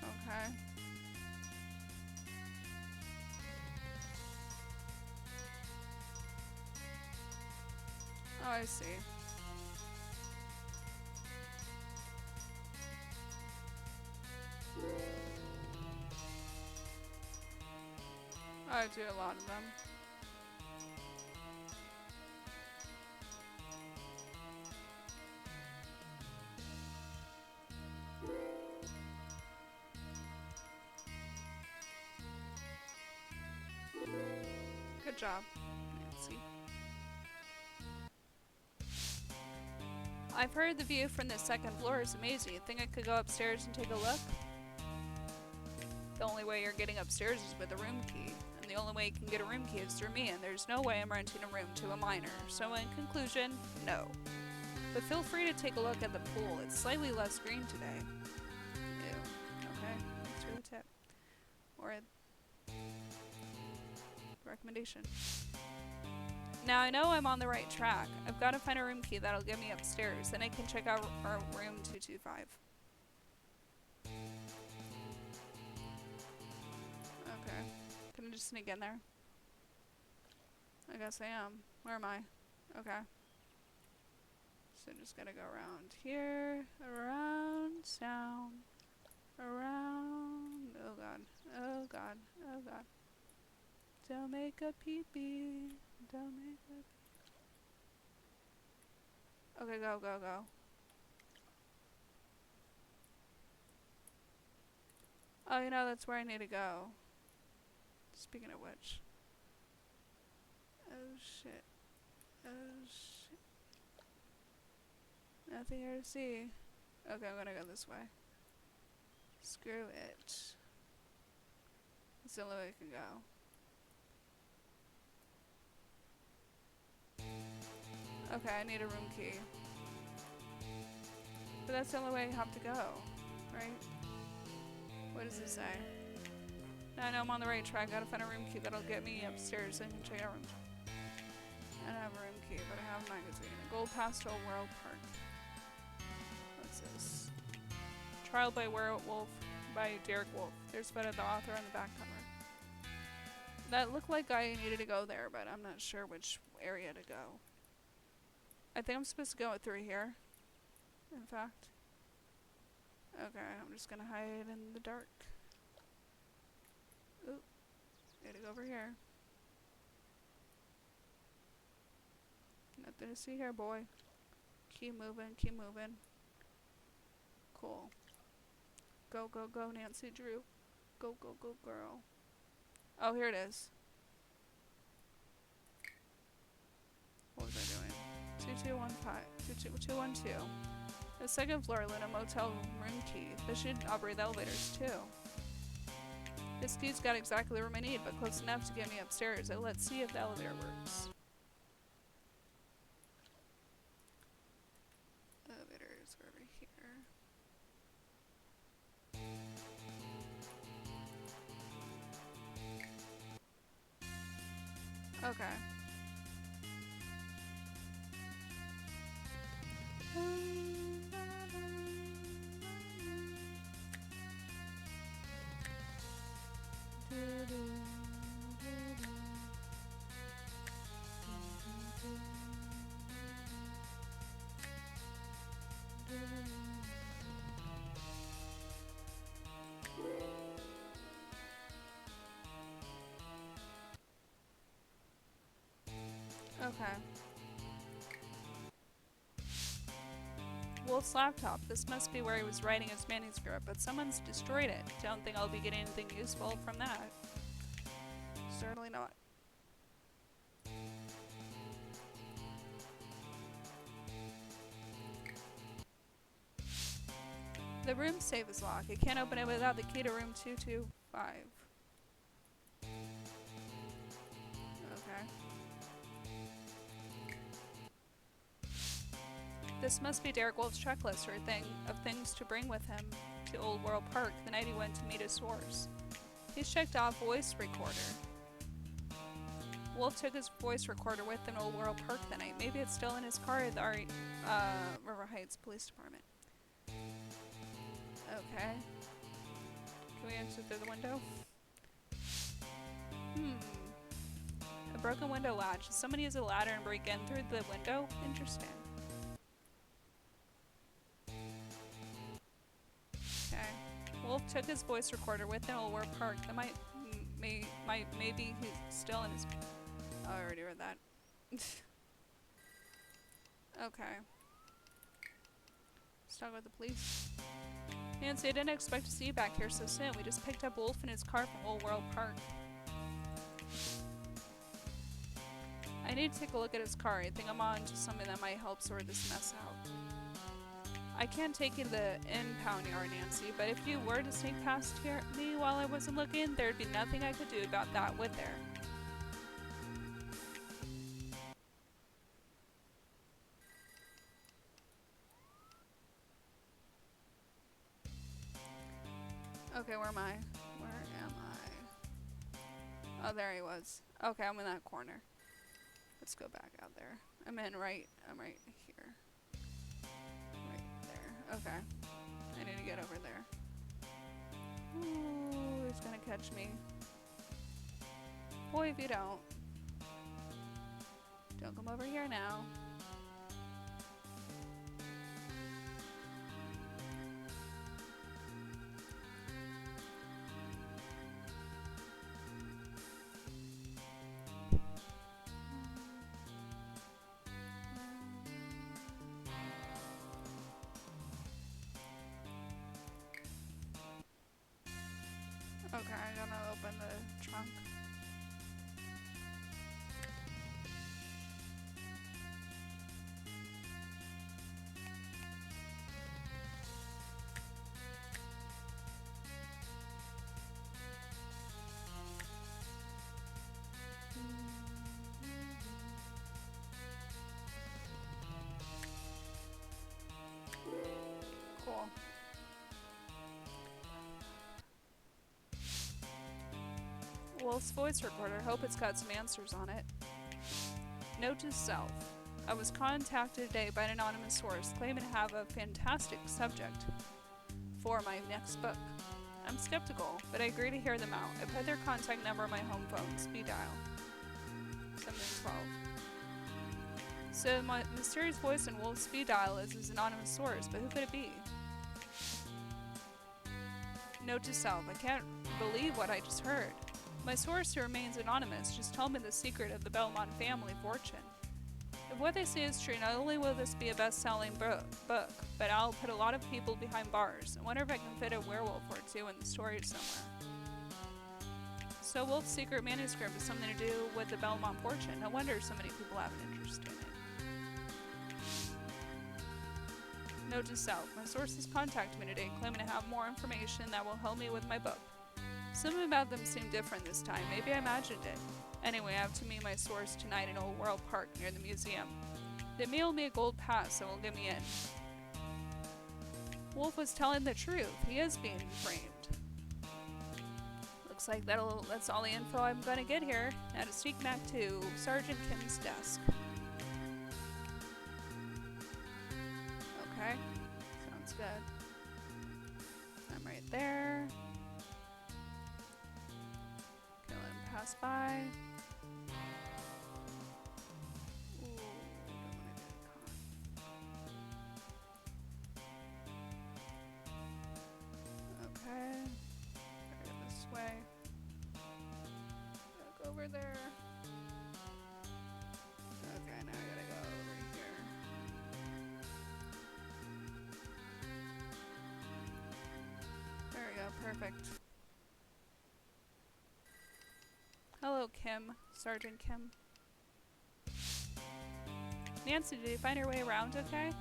Okay. Oh, I see. I do a lot of them. Good job, Nancy. I've heard the view from the second floor is amazing. You think I could go upstairs and take a look? The only way you're getting upstairs is with a room key. And the only way you can get a room key is through me, and there's no way I'm renting a room to a minor. So in conclusion, no. But feel free to take a look at the pool. It's slightly less green today. Ew. Okay, thanks for the tip. Or a recommendation. Now I know I'm on the right track. I've got to find a room key that'll get me upstairs. Then I can check out our room 225. Okay. Can I just sneak in there? I guess I am. Where am I? Okay. So just gotta go around here, around, down, around. Oh god. Oh god. Oh god. Don't make a pee-pee. Don't make a pee. Okay, go, go, go. Oh, you know, that's where I need to go. Speaking of which. Oh shit. Oh shit. Nothing here to see. Okay, I'm gonna go this way. Screw it. It's the only way I can go. Okay, I need a room key. But that's the only way I have to go, right? What does it say? No, I know I'm on the right track. Gotta find a room key that'll get me upstairs and check out rooms. I don't have a room key, but I have a magazine. A gold pass to Olde World Park. What's this? Trial by Werewolf by Derek Wolf. There's a photo of the author on the back cover. That looked like I needed to go there, but I'm not sure which area to go. I think I'm supposed to go through here. In fact. Okay, I'm just gonna hide in the dark. Oop. Need to go over here. Nothing to see here, boy. Keep moving, keep moving. Cool. Go, go, go, Nancy Drew. Go, go, go, girl. Oh, here it is. What was I doing? 2215. 212. The second floor lit a motel room key. They should operate the elevators too. This key's got exactly the room I need, but close enough to get me upstairs. So let's see if the elevator works. Elevators are over here. Okay. Okay. Wolf's laptop. This must be where he was writing his manuscript, but someone's destroyed it. Don't think I'll be getting anything useful from that. Certainly not. The room safe is locked. I can't open it without the key to room 225. Okay. This must be Derek Wolf's checklist or thing of things to bring with him to Olde World Park the night he went to meet his source. He's checked off voice recorder. Wolf took his voice recorder with him to Olde World Park that night. Maybe it's still in his car at the River Heights Police Department. Okay. Can we enter through the window? A broken window latch. Does someone use a ladder and break in through the window? Interesting. Okay. Wolf took his voice recorder with him to Olde World Park. That maybe he's still in his... Oh, I already read that. Okay. Let's talk with the police. Nancy, I didn't expect to see you back here so soon. We just picked up Wolf in his car from Olde World Park. I need to take a look at his car. I think I'm on to something that might help sort this mess out. I can't take you to the impound yard, Nancy, but if you were to sneak past here me while I wasn't looking, there'd be nothing I could do about that, would there? Okay, where am I? Where am I? Oh, there he was. Okay, I'm in that corner. Let's go back out there. I'm right here. Right there. Okay. I need to get over there. Ooh, he's gonna catch me. Boy, if you don't. Don't come over here now. Okay, I'm gonna open the trunk. Wolf's voice recorder. Hope it's got some answers on it. Note to self. I was contacted today by an anonymous source claiming to have a fantastic subject for my next book. I'm skeptical, but I agree to hear them out. I put their contact number on my home phone, speed dial. 712. So my mysterious voice in Wolf's speed dial is his anonymous source, but who could it be? Note to self, I can't believe what I just heard. My source, who remains anonymous, just told me the secret of the Belmont family fortune. If what they say is true, not only will this be a best-selling book, but I'll put a lot of people behind bars. I wonder if I can fit a werewolf or two in the story somewhere. So Wolf's secret manuscript has something to do with the Belmont fortune. No wonder so many people have an interest in it. Note to self, my sources contacted me today claiming to have more information that will help me with my book. Something about them seemed different this time. Maybe I imagined it. Anyway, I have to meet my source tonight in Olde World Park near the museum. They mailed me a gold pass that will get me in. Wolf was telling the truth. He is being framed. Looks like that's all the info I'm gonna get here. Now to sneak back to Sergeant Kim's desk. Okay, sounds good. I'm right there. Okay, let him pass by. Ooh, don't want to get caught. Okay, gotta go this way. Gotta go over there. Okay, now I gotta go over here. There we go, perfect. Hello, Kim. Sergeant Kim. Nancy, did you find your way around okay?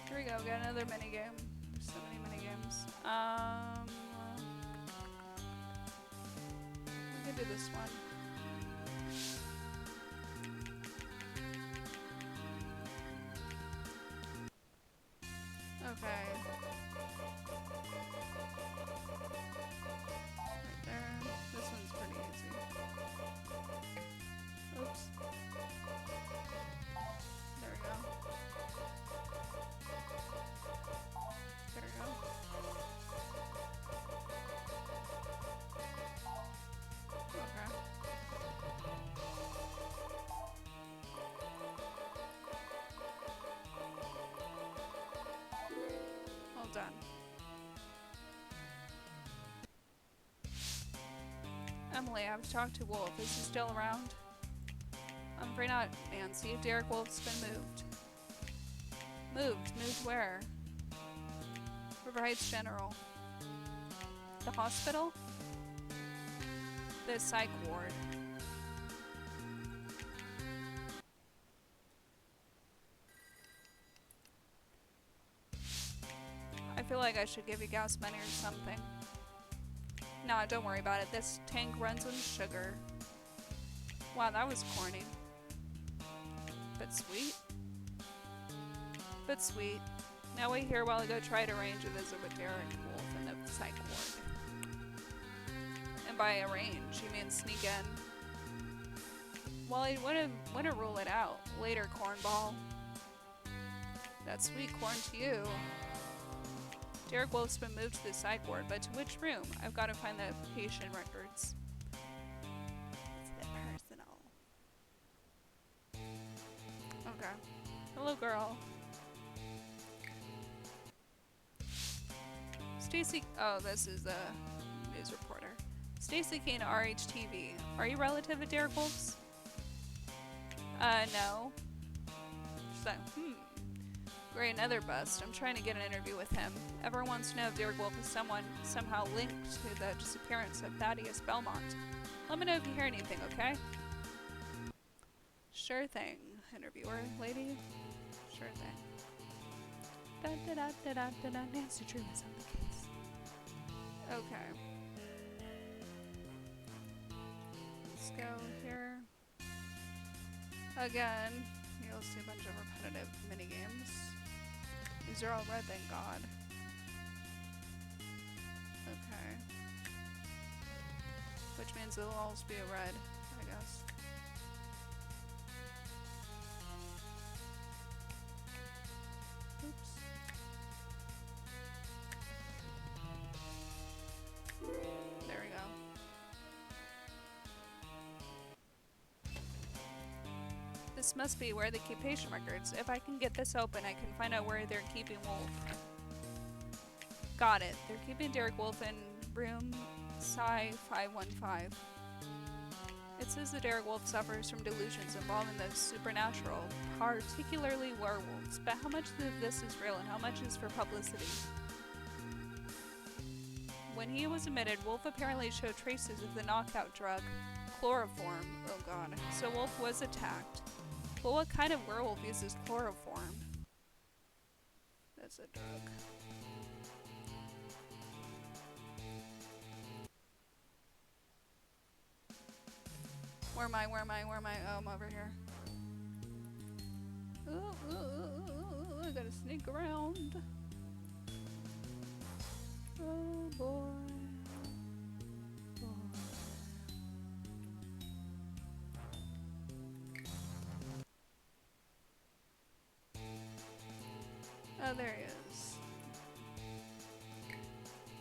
Here we go, got another minigame. There's so many minigames. We can do this one. Okay. Right there. This one's pretty easy. Oops. There we go. There we go. Okay. All done. Emily, I have to talk to Wolf. Is he still around? I'm afraid not, Nancy. Derek Wolf's been moved. Moved? Moved where? River Heights General. The hospital? The psych ward. I feel like I should give you gas money or something. Nah, don't worry about it. This tank runs on sugar. Wow, that was corny. But sweet. But sweet. Now wait here while I go try to arrange a visit with Derek Wolf in the psych ward. And by arrange, you mean sneak in. Well, I wouldn't rule it out. Later, cornball. That's sweet corn to you. Derek Wolf's been moved to the psych ward, but to which room? I've got to find the patient records. It's a bit personal. Okay. Hello, girl. Stacy. Oh, this is the news reporter. Stacy Kane, RHTV. Are you relative of Derek Wolf's? No. She's like, Great, another bust. I'm trying to get an interview with him. Everyone wants to know if Derek Wolf is somehow linked to the disappearance of Thaddeus Belmont. Let me know if you hear anything, okay? Sure thing, interviewer lady. Sure thing. Da-da-da-da-da-da. Nancy Drew is on the case. Okay. Let's go here. Again, you'll see a bunch of repetitive minigames. These are all red, thank God. means it'll always be a red, I guess. Oops. There we go. This must be where they keep patient records. If I can get this open, I can find out where they're keeping Wolf. Got it. They're keeping Derek Wolf in room Psi 515. It says that Derek Wolf suffers from delusions involving the supernatural, particularly werewolves. But how much of this is real and how much is for publicity? When he was admitted, Wolf apparently showed traces of the knockout drug, chloroform. Oh god. So Wolf was attacked. But what kind of werewolf uses chloroform? That's a drug. Where am I? Oh, I'm over here. I gotta sneak around. Oh boy. Oh, there he is.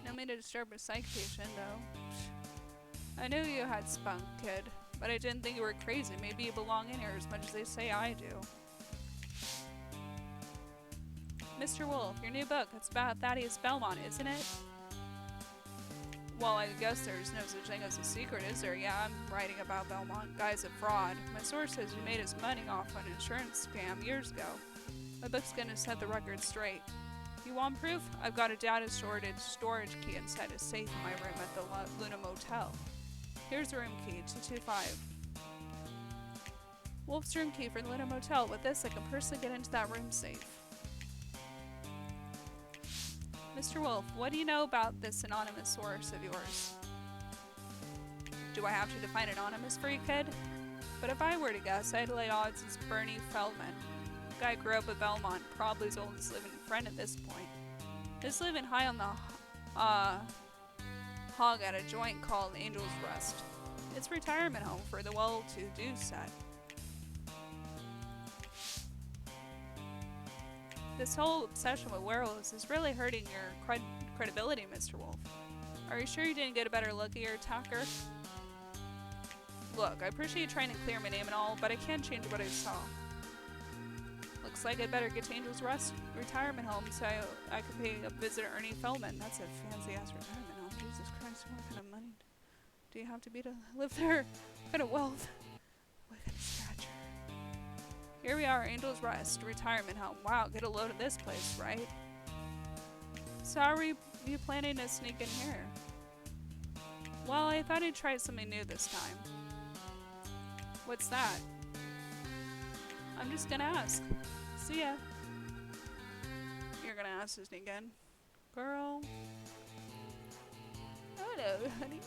No need to disturb a psych patient, though. I knew you had spunk, kid, but I didn't think you were crazy. Maybe you belong in here as much as they say I do. Mr. Wolf, your new book, it's about Thaddeus Belmont, isn't it? Well, I guess there's no such thing as a secret, is there? Yeah, I'm writing about Belmont. Guy's a fraud. My source says he made his money off an insurance scam years ago. My book's gonna set the record straight. You want proof? I've got a data storage key inside a safe in my room at the Luna Motel. Here's the room key, 225. Wolf's room key for the Luna Motel. With this, I can personally get into that room safe. Mr. Wolf, what do you know about this anonymous source of yours? Do I have to define anonymous for you, kid? But if I were to guess, I'd lay odds it's Bernie Feldman. Guy grew up at Belmont, probably his oldest living friend at this point. He's living high on the hog at a joint called Angel's Rest. It's a retirement home for the well-to-do set. This whole obsession with werewolves is really hurting your credibility, Mr. Wolf. Are you sure you didn't get a better look at your attacker? Look, I appreciate you trying to clear my name and all, but I can't change what I saw. Looks like I'd better get to Angel's Rest retirement home so I could pay a visit to Ernie Feldman. That's a fancy-ass retirement home. Jesus Christ, what kind of money do you have to be to live there? What kind of wealth? What kind of stature? Here we are, Angel's Rest retirement home. Wow, get a load of this place, right? So how are you planning to sneak in here? Well, I thought I'd try something new this time. What's that? I'm just gonna ask. See ya. You're gonna ask this again. Girl. Hello, honey.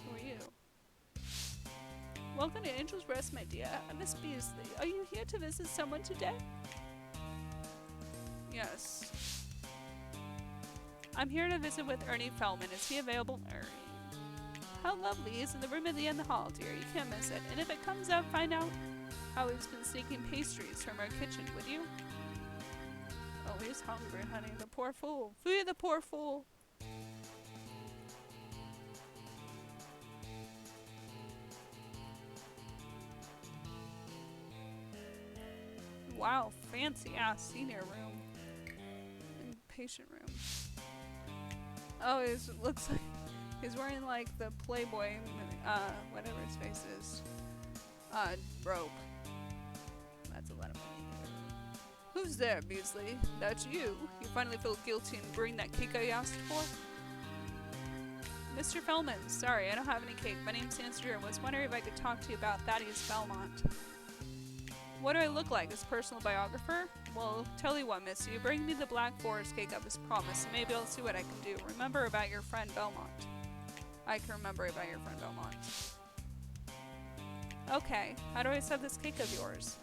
Who are you? Welcome to Angel's Rest, my dear. I'm Miss Beasley. Are you here to visit someone today? Yes. I'm here to visit with Ernie Feldman. Is he available? Ernie. How lovely. He's in the room at the end of the hall, dear. You can't miss it. And if it comes up, find out how he's been sneaking pastries from our kitchen, would you? Oh, he's hungry, honey. The poor fool. Feed the poor fool. Wow, fancy ass senior room. And patient room. Oh, it looks like he's wearing like the Playboy, whatever his face is, robe. That's a lot of money there. Who's there, Beasley? That's you. You finally feel guilty in bringing that cake I asked for? Mr. Feldman, sorry, I don't have any cake. My name's Sandra. I was wondering if I could talk to you about Thaddeus Belmont. What do I look like? His personal biographer? Well, tell you what, miss, you bring me the Black Forest cake up as promised, and maybe I'll see what I can do. Remember about your friend Belmont. I can remember about your friend Belmont. Okay, how do I set this cake of yours?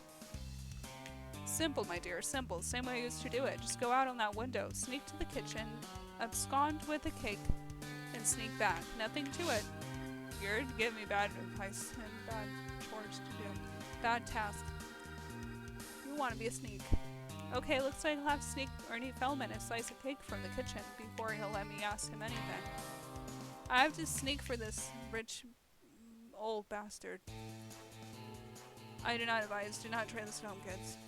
Simple, my dear, simple. Same way I used to do it. Just go out on that window, sneak to the kitchen, abscond with the cake, and sneak back. Nothing to it. figured. Give me bad advice and bad chores to do. Bad task. You want to be a sneak. Okay, looks like I'll have to sneak Ernie Feldman a slice of cake from the kitchen before he'll let me ask him anything. I have to sneak for this rich old bastard. I do not advise. Do not try this at home, kids.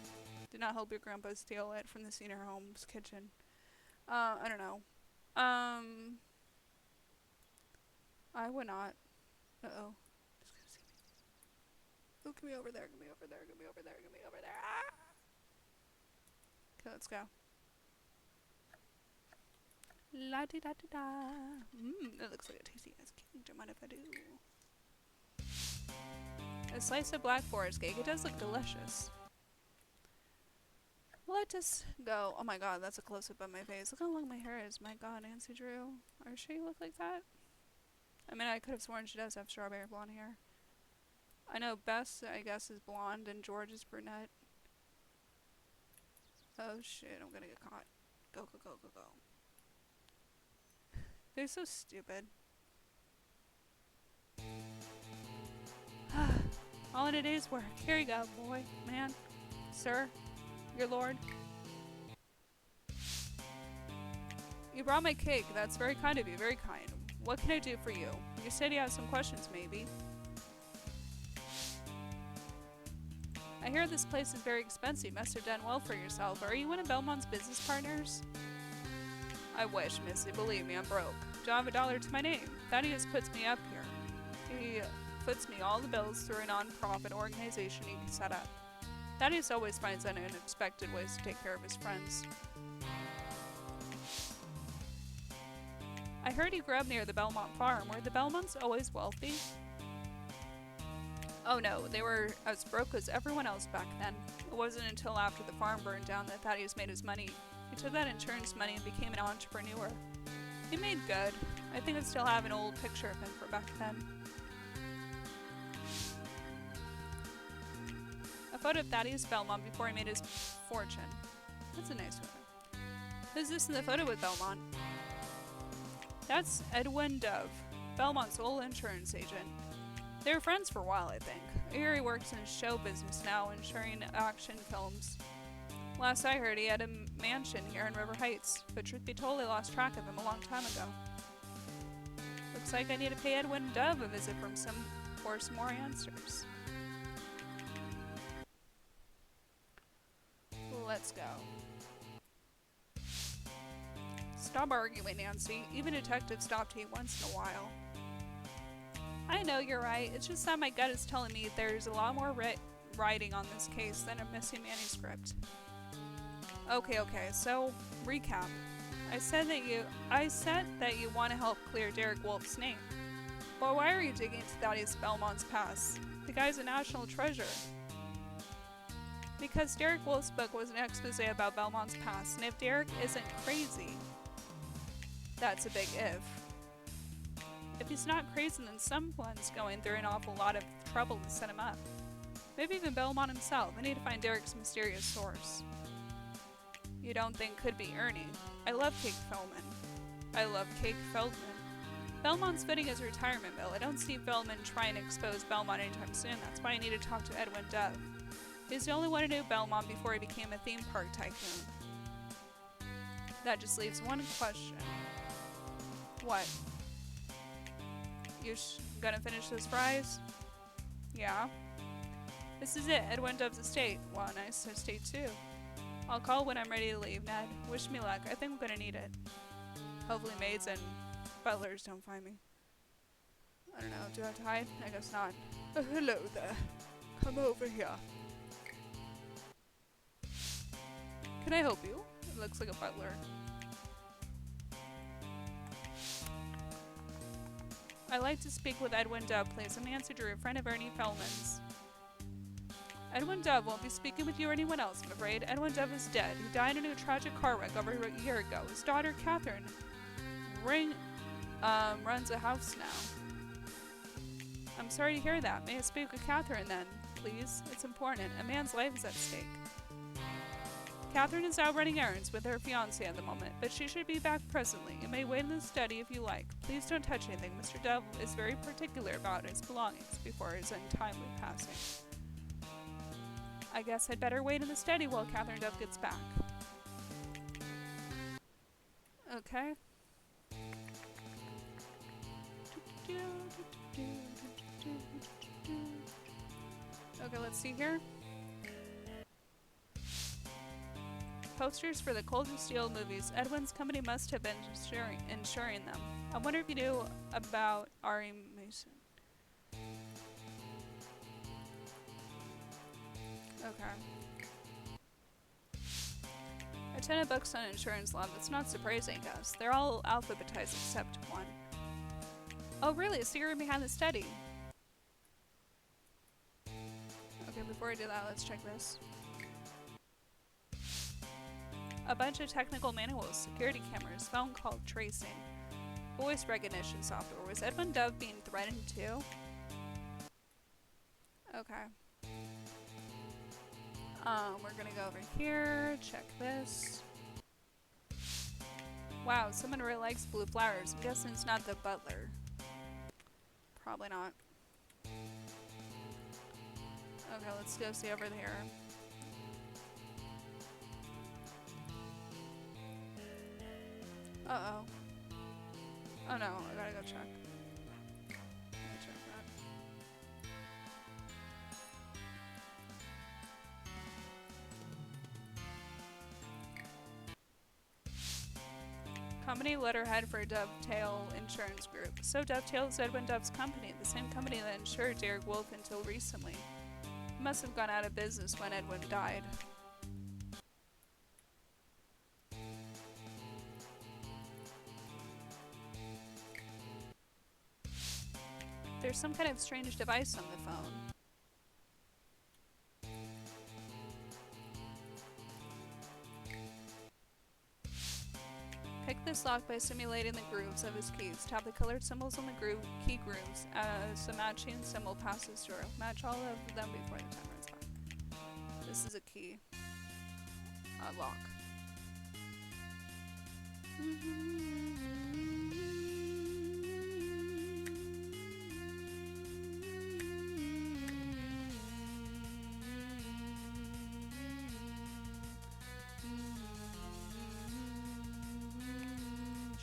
Do not help your grandpa steal it from the senior home's kitchen. I don't know. I would not. Uh-oh. Just gonna see me. Oh, get me over there, get me over there, get me over there, get me over there. Ah! Okay, let's go. La-di-da-di-da. That looks like a tasty ass cake. Don't mind if I do. A slice of black forest cake. It does look delicious. Let us go. Oh my god, that's a close-up of my face. Look how long my hair is. My god, Nancy Drew. Or she look like that? I mean, I could have sworn she does have strawberry blonde hair. I know Bess, I guess, is blonde and George is brunette. Oh shit, I'm gonna get caught. Go, go, go, go, go. They're so stupid. All in a day's work. Here you go, boy, man, sir, your lord. You brought my cake. That's very kind of you, very kind. What can I do for you? You said you have some questions, maybe. I hear this place is very expensive. Must have done well for yourself. Are you one of Belmont's business partners? I wish, missy. Believe me, I'm broke. Don't have a dollar to my name. Thaddeus puts me up here. He foots me all the bills through a non-profit organization he set up. Thaddeus always finds unexpected ways to take care of his friends. I heard he grew up near the Belmont farm. Were the Belmonts always wealthy? Oh no, they were as broke as everyone else back then. It wasn't until after the farm burned down that Thaddeus made his money. He took that insurance money and became an entrepreneur. He made good. I think I still have an old picture of him from back then. A photo of Thaddeus Belmont before he made his fortune. That's a nice photo. Who's this in the photo with Belmont? That's Edwin Dove, Belmont's old insurance agent. They were friends for a while, I think. I hear he works in show business now, insuring action films. Last I heard, he had a mansion here in River Heights, but truth be told, I lost track of him a long time ago. Looks like I need to pay Edwin Dove a visit for some more answers. Let's go. Stop arguing, Nancy. Even detectives stop to eat once in a while. I know you're right. It's just that my gut is telling me there's a lot more writing on this case than a missing manuscript. Okay, so recap. I said that you want to help clear Derek Wolf's name. But why are you digging into Thaddeus Belmont's past? The guy's a national treasure. Because Derek Wolf's book was an expose about Belmont's past, and if Derek isn't crazy, that's a big if. If he's not crazy, then someone's going through an awful lot of trouble to set him up. Maybe even Belmont himself. I need to find Derek's mysterious source. You don't think could be Ernie? I love Cake Feldman. I love Cake Feldman. Belmont's fitting his retirement bill. I don't see Feldman trying to expose Belmont anytime soon. That's why I need to talk to Edwin Dove. He's the only one who knew Belmont before he became a theme park tycoon. That just leaves one question. What? You gonna finish those fries? Yeah. This is it, Edwin Dove's estate. Wow, nice estate too. I'll call when I'm ready to leave, Ned. Wish me luck. I think I'm gonna need it. Hopefully maids and butlers don't find me. I don't know, do I have to hide? I guess not. Hello there. Come over here. Can I help you? It looks like a butler. I'd like to speak with Edwin Dove, please. I'm Nancy Drew, a friend of Ernie Feldman's. Edwin Dove won't be speaking with you or anyone else, I'm afraid. Edwin Dove is dead. He died in a tragic car wreck over a year ago. His daughter, Catherine, runs a house now. I'm sorry to hear that. May I speak with Catherine then, please? It's important. A man's life is at stake. Catherine is out running errands with her fiancé at the moment, but she should be back presently. You may wait in the study if you like. Please don't touch anything. Mr. Dove is very particular about his belongings before his untimely passing. I guess I'd better wait in the study while Catherine Dove gets back. Okay. Okay, let's see here. Posters for the Cold and Steel movies. Edwin's company must have been insuring them. I wonder if you knew about R.E. Mason. Okay. A ton of books on insurance law. That's not surprising, I guess. They're all alphabetized except one. Oh, really? A secret behind the study. Okay, before I do that, let's check this. A bunch of technical manuals, security cameras, phone call tracing, voice recognition software. Was Edwin Dove being threatened too? Okay. We're gonna go over here, check this. Wow, someone really likes blue flowers. I'm guessing it's not the butler. Probably not. Okay, let's go see over here. Uh-oh. Oh no, I gotta go check. Let me check that. Company letterhead for Dovetail Insurance Group. So Dovetail is Edwin Dove's company, the same company that insured Derek Wolfe until recently. It must have gone out of business when Edwin died. There's some kind of strange device on the phone. Pick this lock by simulating the grooves of his keys. Tap the colored symbols on the key grooves as a matching symbol passes through. Match all of them before the timer is up. This is a key. A lock.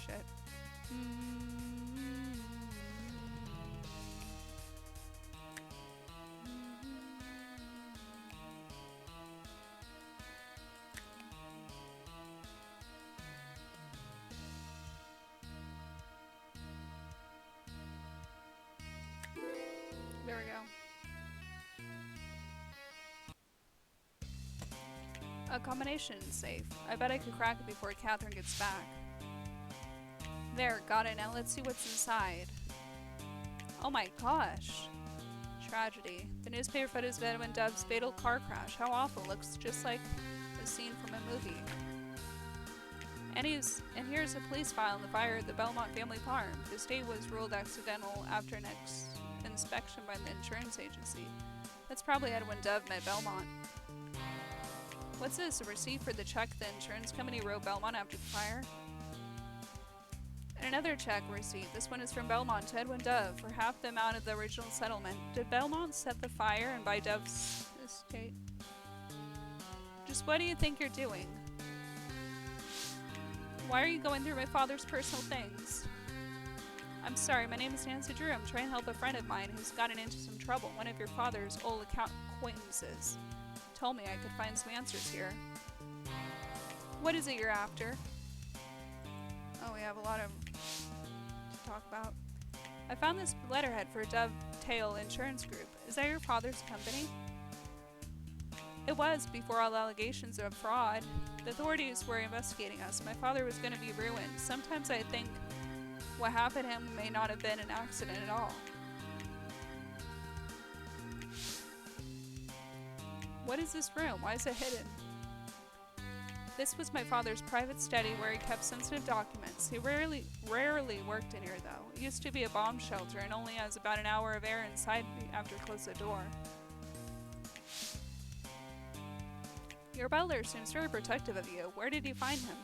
Shit. There we go. A combination safe. I bet I could crack it before Catherine gets back. There, got it. Now let's see what's inside. Oh my gosh. Tragedy. The newspaper footage of Edwin Dove's fatal car crash. How awful. Looks just like a scene from a movie. And here's a police file on the fire at the Belmont family farm. The estate was ruled accidental after an inspection by the insurance agency. That's probably Edwin Dove met Belmont. What's this? A receipt for the check the insurance company wrote Belmont after the fire? And another check receipt. This one is from Belmont to Edwin Dove for half the amount of the original settlement. Did Belmont set the fire and buy Dove's estate? Just what do you think you're doing? Why are you going through my father's personal things? I'm sorry, my name is Nancy Drew. I'm trying to help a friend of mine who's gotten into some trouble. One of your father's old acquaintances told me I could find some answers here. What is it you're after? Oh, we have a lot of to talk about. I found this letterhead for Dovetail Insurance Group. Is that your father's company? It was before all allegations of fraud. The authorities were investigating us. My father was going to be ruined. Sometimes I think what happened to him may not have been an accident at all. What is this room? Why is it hidden? This was my father's private study where he kept sensitive documents. He rarely worked in here though. It used to be a bomb shelter and only has about an hour of air inside after close the door. Your butler seems very protective of you. Where did you find him?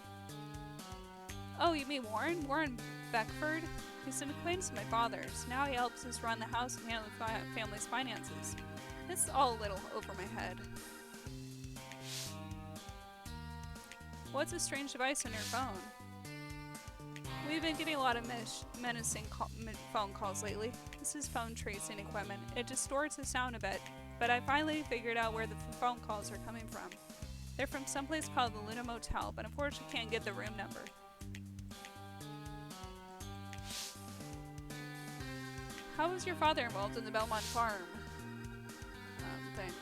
Oh, you mean Warren? Warren Beckford? He's an acquaintance of my father's. Now he helps us run the house and handle the family's finances. This is all a little over my head. What's a strange device on your phone? We've been getting a lot of menacing phone calls lately. This is phone tracing equipment. It distorts the sound a bit, but I finally figured out where the phone calls are coming from. They're from someplace called the Luna Motel, but unfortunately can't get the room number. How was your father involved in the Belmont farm thing?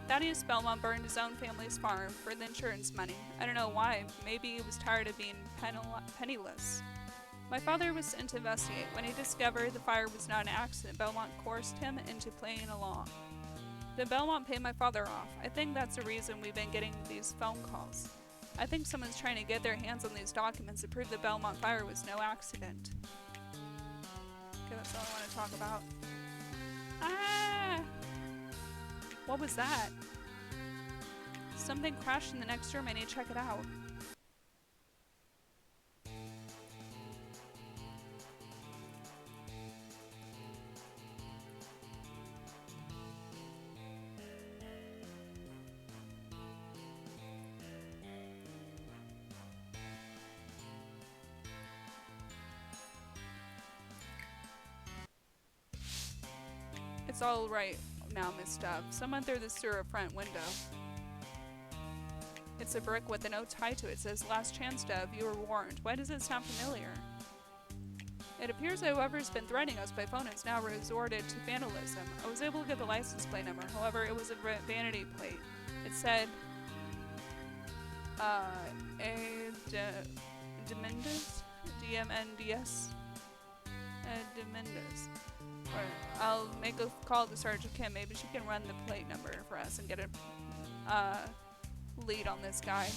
Thaddeus Belmont burned his own family's farm for the insurance money. I don't know why. Maybe he was tired of being penniless. My father was sent to investigate. When he discovered the fire was not an accident, Belmont coerced him into playing along. The Belmont paid my father off. I think that's the reason we've been getting these phone calls. I think someone's trying to get their hands on these documents to prove the Belmont fire was no accident. Okay, that's all I want to talk about. Ah! What was that? Something crashed in the next room. I need to check it out. It's all right now, Miss Dove. Someone threw this through a front window. It's a brick with a note tied to it. It says, "Last chance, Dove. You were warned." Why does it sound familiar? It appears that whoever's been threatening us by phone has now resorted to vandalism. I was able to get the license plate number. However, it was a vanity plate. It said, Demendes? D-M-N-D-S? Demendes. I'll make a call to Sergeant Kim. Maybe she can run the plate number for us and get a lead on this guy.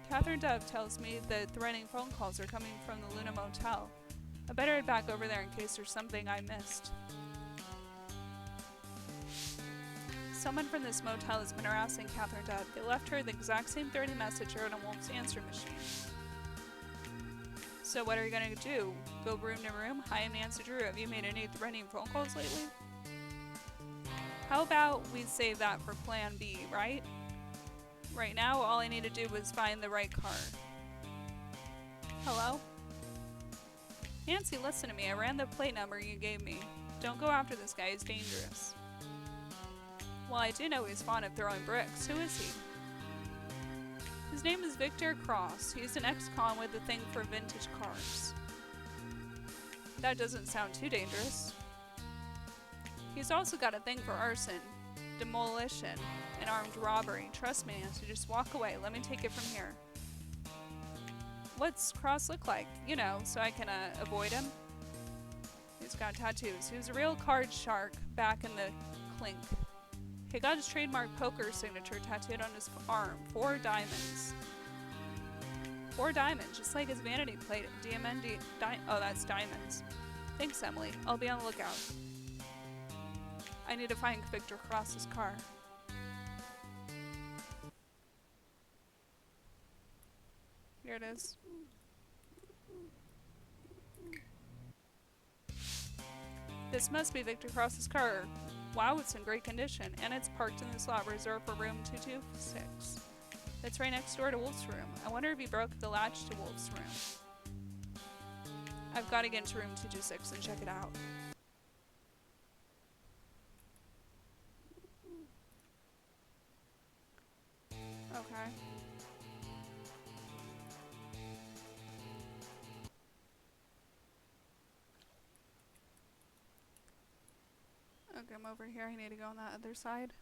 Catherine Dove tells me that threatening phone calls are coming from the Luna Motel. I better head back over there in case there's something I missed. Someone from this motel has been harassing Catherine Dove. They left her the exact same threatening message heard on Wolf's answer machine. So what are you gonna do? Go room to room? Hi, I'm Nancy Drew. Have you made any threatening phone calls lately? How about we save that for plan B, right? Right now, all I need to do is find the right car. Hello? Nancy, listen to me. I ran the plate number you gave me. Don't go after this guy. He's dangerous. Well, I do know he's fond of throwing bricks. Who is he? His name is Victor Cross. He's an ex-con with a thing for vintage cars. That doesn't sound too dangerous. He's also got a thing for arson, demolition, and armed robbery. Trust me, Nancy, just walk away. Let me take it from here. What's Cross look like? You know, so I can avoid him. He's got tattoos. He was a real card shark back in the clink. He got his trademark poker signature tattooed on his arm. 4 diamonds. 4 diamonds, just like his vanity plate. Oh, that's diamonds. Thanks, Emily. I'll be on the lookout. I need to find Victor Cross's car. Here it is. This must be Victor Cross's car. Wow, it's in great condition, and it's parked in this lot reserved for room 226. It's right next door to Wolf's room. I wonder if he broke the latch to Wolf's room. I've got to get into room 226 and check it out. Okay. Okay, I'm over here. I need to go on that other side.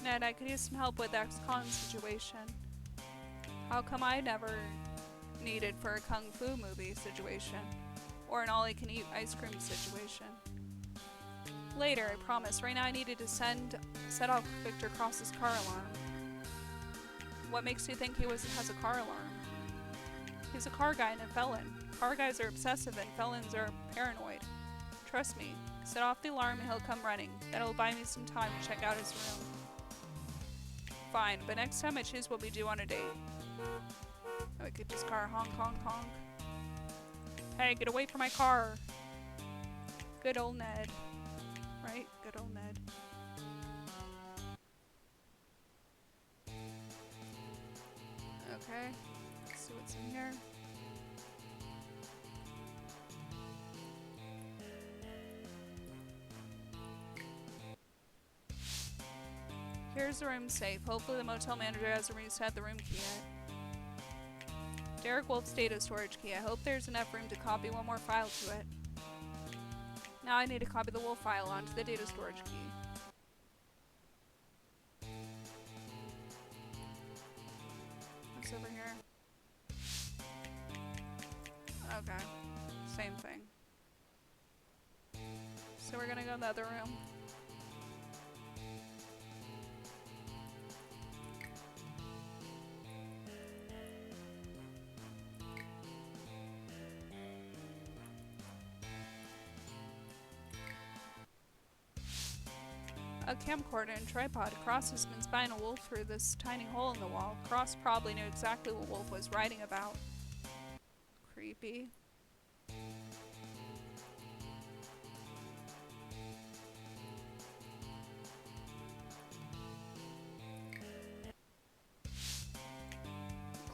Ned, I could use some help with the ex-con situation. How come I never needed for a kung fu movie situation? Or an all-I-can-eat ice cream situation? Later, I promise. Right now I needed to set off Victor Cross's car alarm. What makes you think he has a car alarm? He's a car guy and a felon. Car guys are obsessive and felons are paranoid. Trust me. Set off the alarm and he'll come running. That'll buy me some time to check out his room. Fine, but next time I choose what we do on a date. Oh, we could just car honk honk honk. Hey, get away from my car. Good old Ned. Right? Good old Ned. Okay. Let's see what's in here. Here's the room safe. Hopefully the motel manager hasn't reset the room key yet. Derek Wolf's data storage key. I hope there's enough room to copy one more file to it. Now I need to copy the Wolf file onto the data storage key. What's over here? Okay. Same thing. So we're gonna go in the other room. A camcorder and tripod. Cross has been spying a wolf through this tiny hole in the wall. Cross probably knew exactly what Wolf was writing about. Creepy.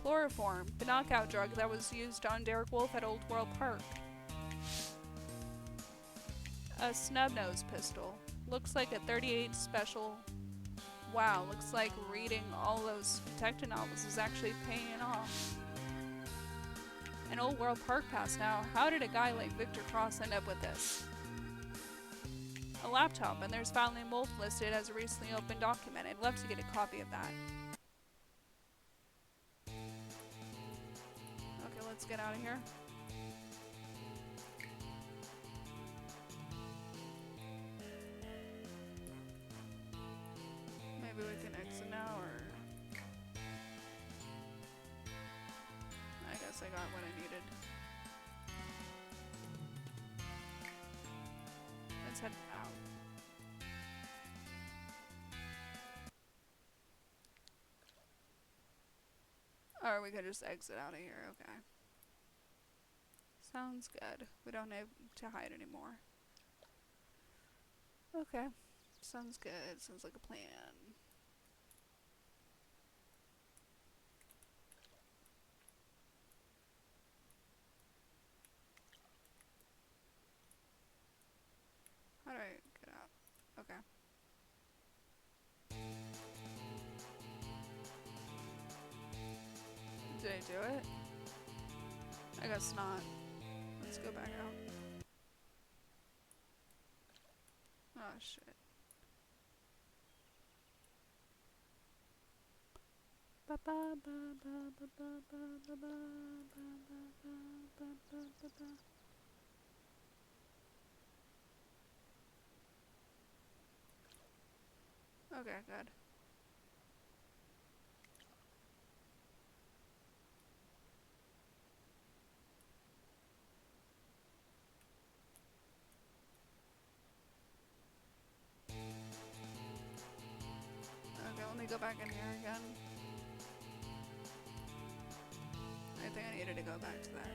Chloroform, the knockout drug that was used on Derek Wolf at Olde World Park. A snub-nose pistol. Looks like a 38 special. Wow, looks like reading all those detective novels is actually paying off. An Olde World Park pass now. How did a guy like Victor Cross end up with this? A laptop, and there's file name Wolf listed as a recently opened document. I'd love to get a copy of that. Okay, let's get out of here. Maybe we can exit now, or... I guess I got what I needed. Let's head out. Or we could just exit out of here, okay. Sounds good. We don't have to hide anymore. Okay. Sounds good. Sounds like a plan. How do I get out? Okay. Did I do it? I guess not. Let's go back out. Oh shit. Okay, good. Okay, let me go back in here again. I think I needed to go back to that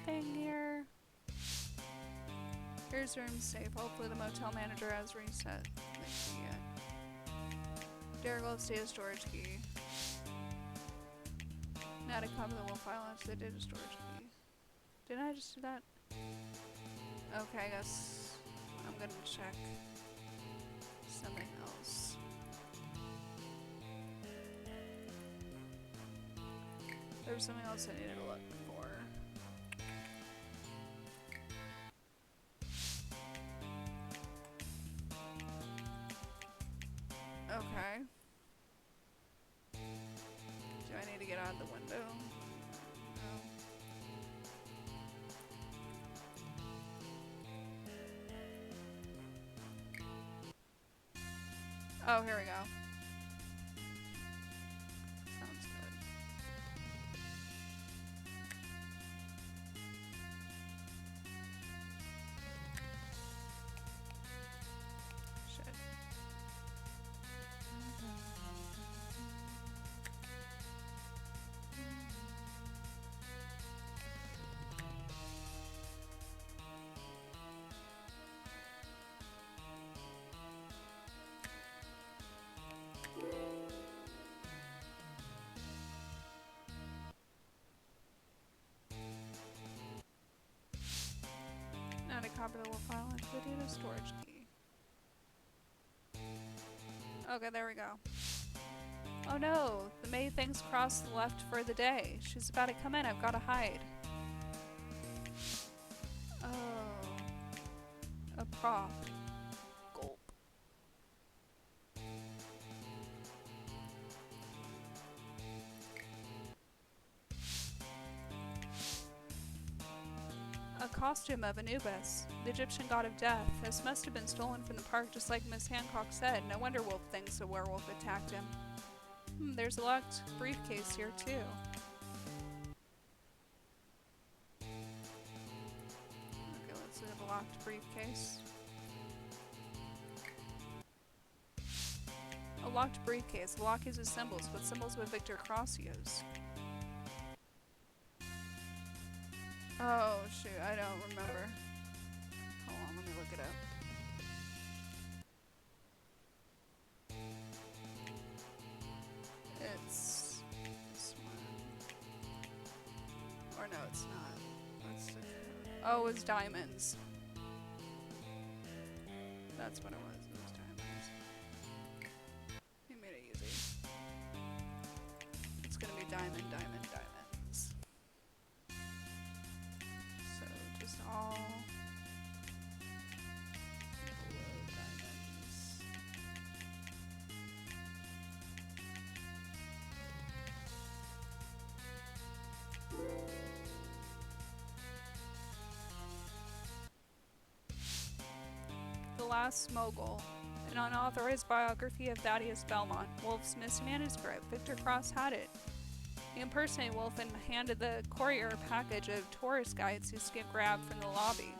thing here. Here's room safe. Hopefully the motel manager has reset the key yet. Derek Wolf's data storage key. Now to copy the Wolf file onto the data storage key. Didn't I just do that? Okay, I guess I'm gonna check something else. There was something else I needed to look for. Okay. the window. Oh, here we go. Sounds good. Shit. Now to copy the file into the data storage key. Okay, there we go. Oh no, the maid thinks Cross left for the day. She's about to come in, I've gotta hide. Oh. A prop. Gulp. A costume of Anubis, the Egyptian god of death. This must have been stolen from the park just like Miss Hancock said. No wonder Wolf thinks a werewolf attacked him. There's a locked briefcase here too. Okay, let's have a locked briefcase. A locked briefcase. The lock uses symbols. What symbols would Victor Cross use? Oh shoot, I don't remember. Hold on, let me look it up. It's this one. Or no, it's not. Let's see. Oh, it's diamonds. That's what it was. It was diamonds. He made it easy. It's gonna be diamond, diamond, diamonds. So just all below diamonds. The Last Mogul, an unauthorized biography of Thaddeus Belmont, Wolf's missing manuscript. Victor Cross had it. He impersonated Wolf and handed the courier a package of tourist guides he grabbed from the lobby.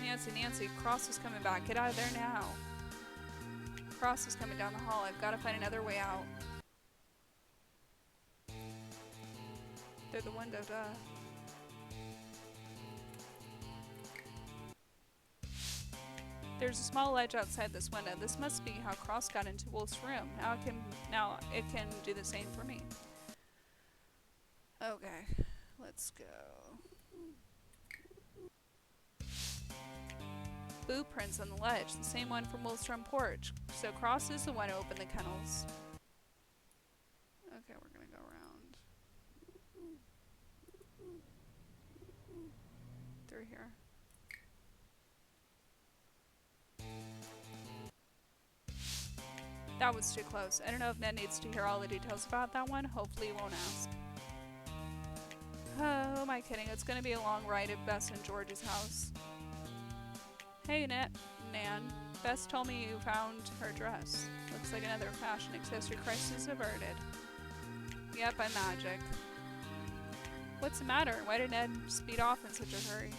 Nancy, Cross is coming back. Get out of there now. Cross is coming down the hall. I've got to find another way out. Through the window, duh. There's a small ledge outside this window. This must be how Cross got into Wolf's room. Now it can do the same for me. Okay, let's go. Boot prints on the ledge, the same one from Wolf's front porch. So Cross is the one who opened the kennels. Okay, we're gonna go around. Through here. That was too close. I don't know if Ned needs to hear all the details about that one. Hopefully he won't ask. Oh, am I kidding? It's gonna be a long ride at Bess and George's house. Hey, Nan. Bess told me you found her dress. Looks like another fashion accessory crisis averted. Yep, I'm magic. What's the matter? Why did Ned speed off in such a hurry?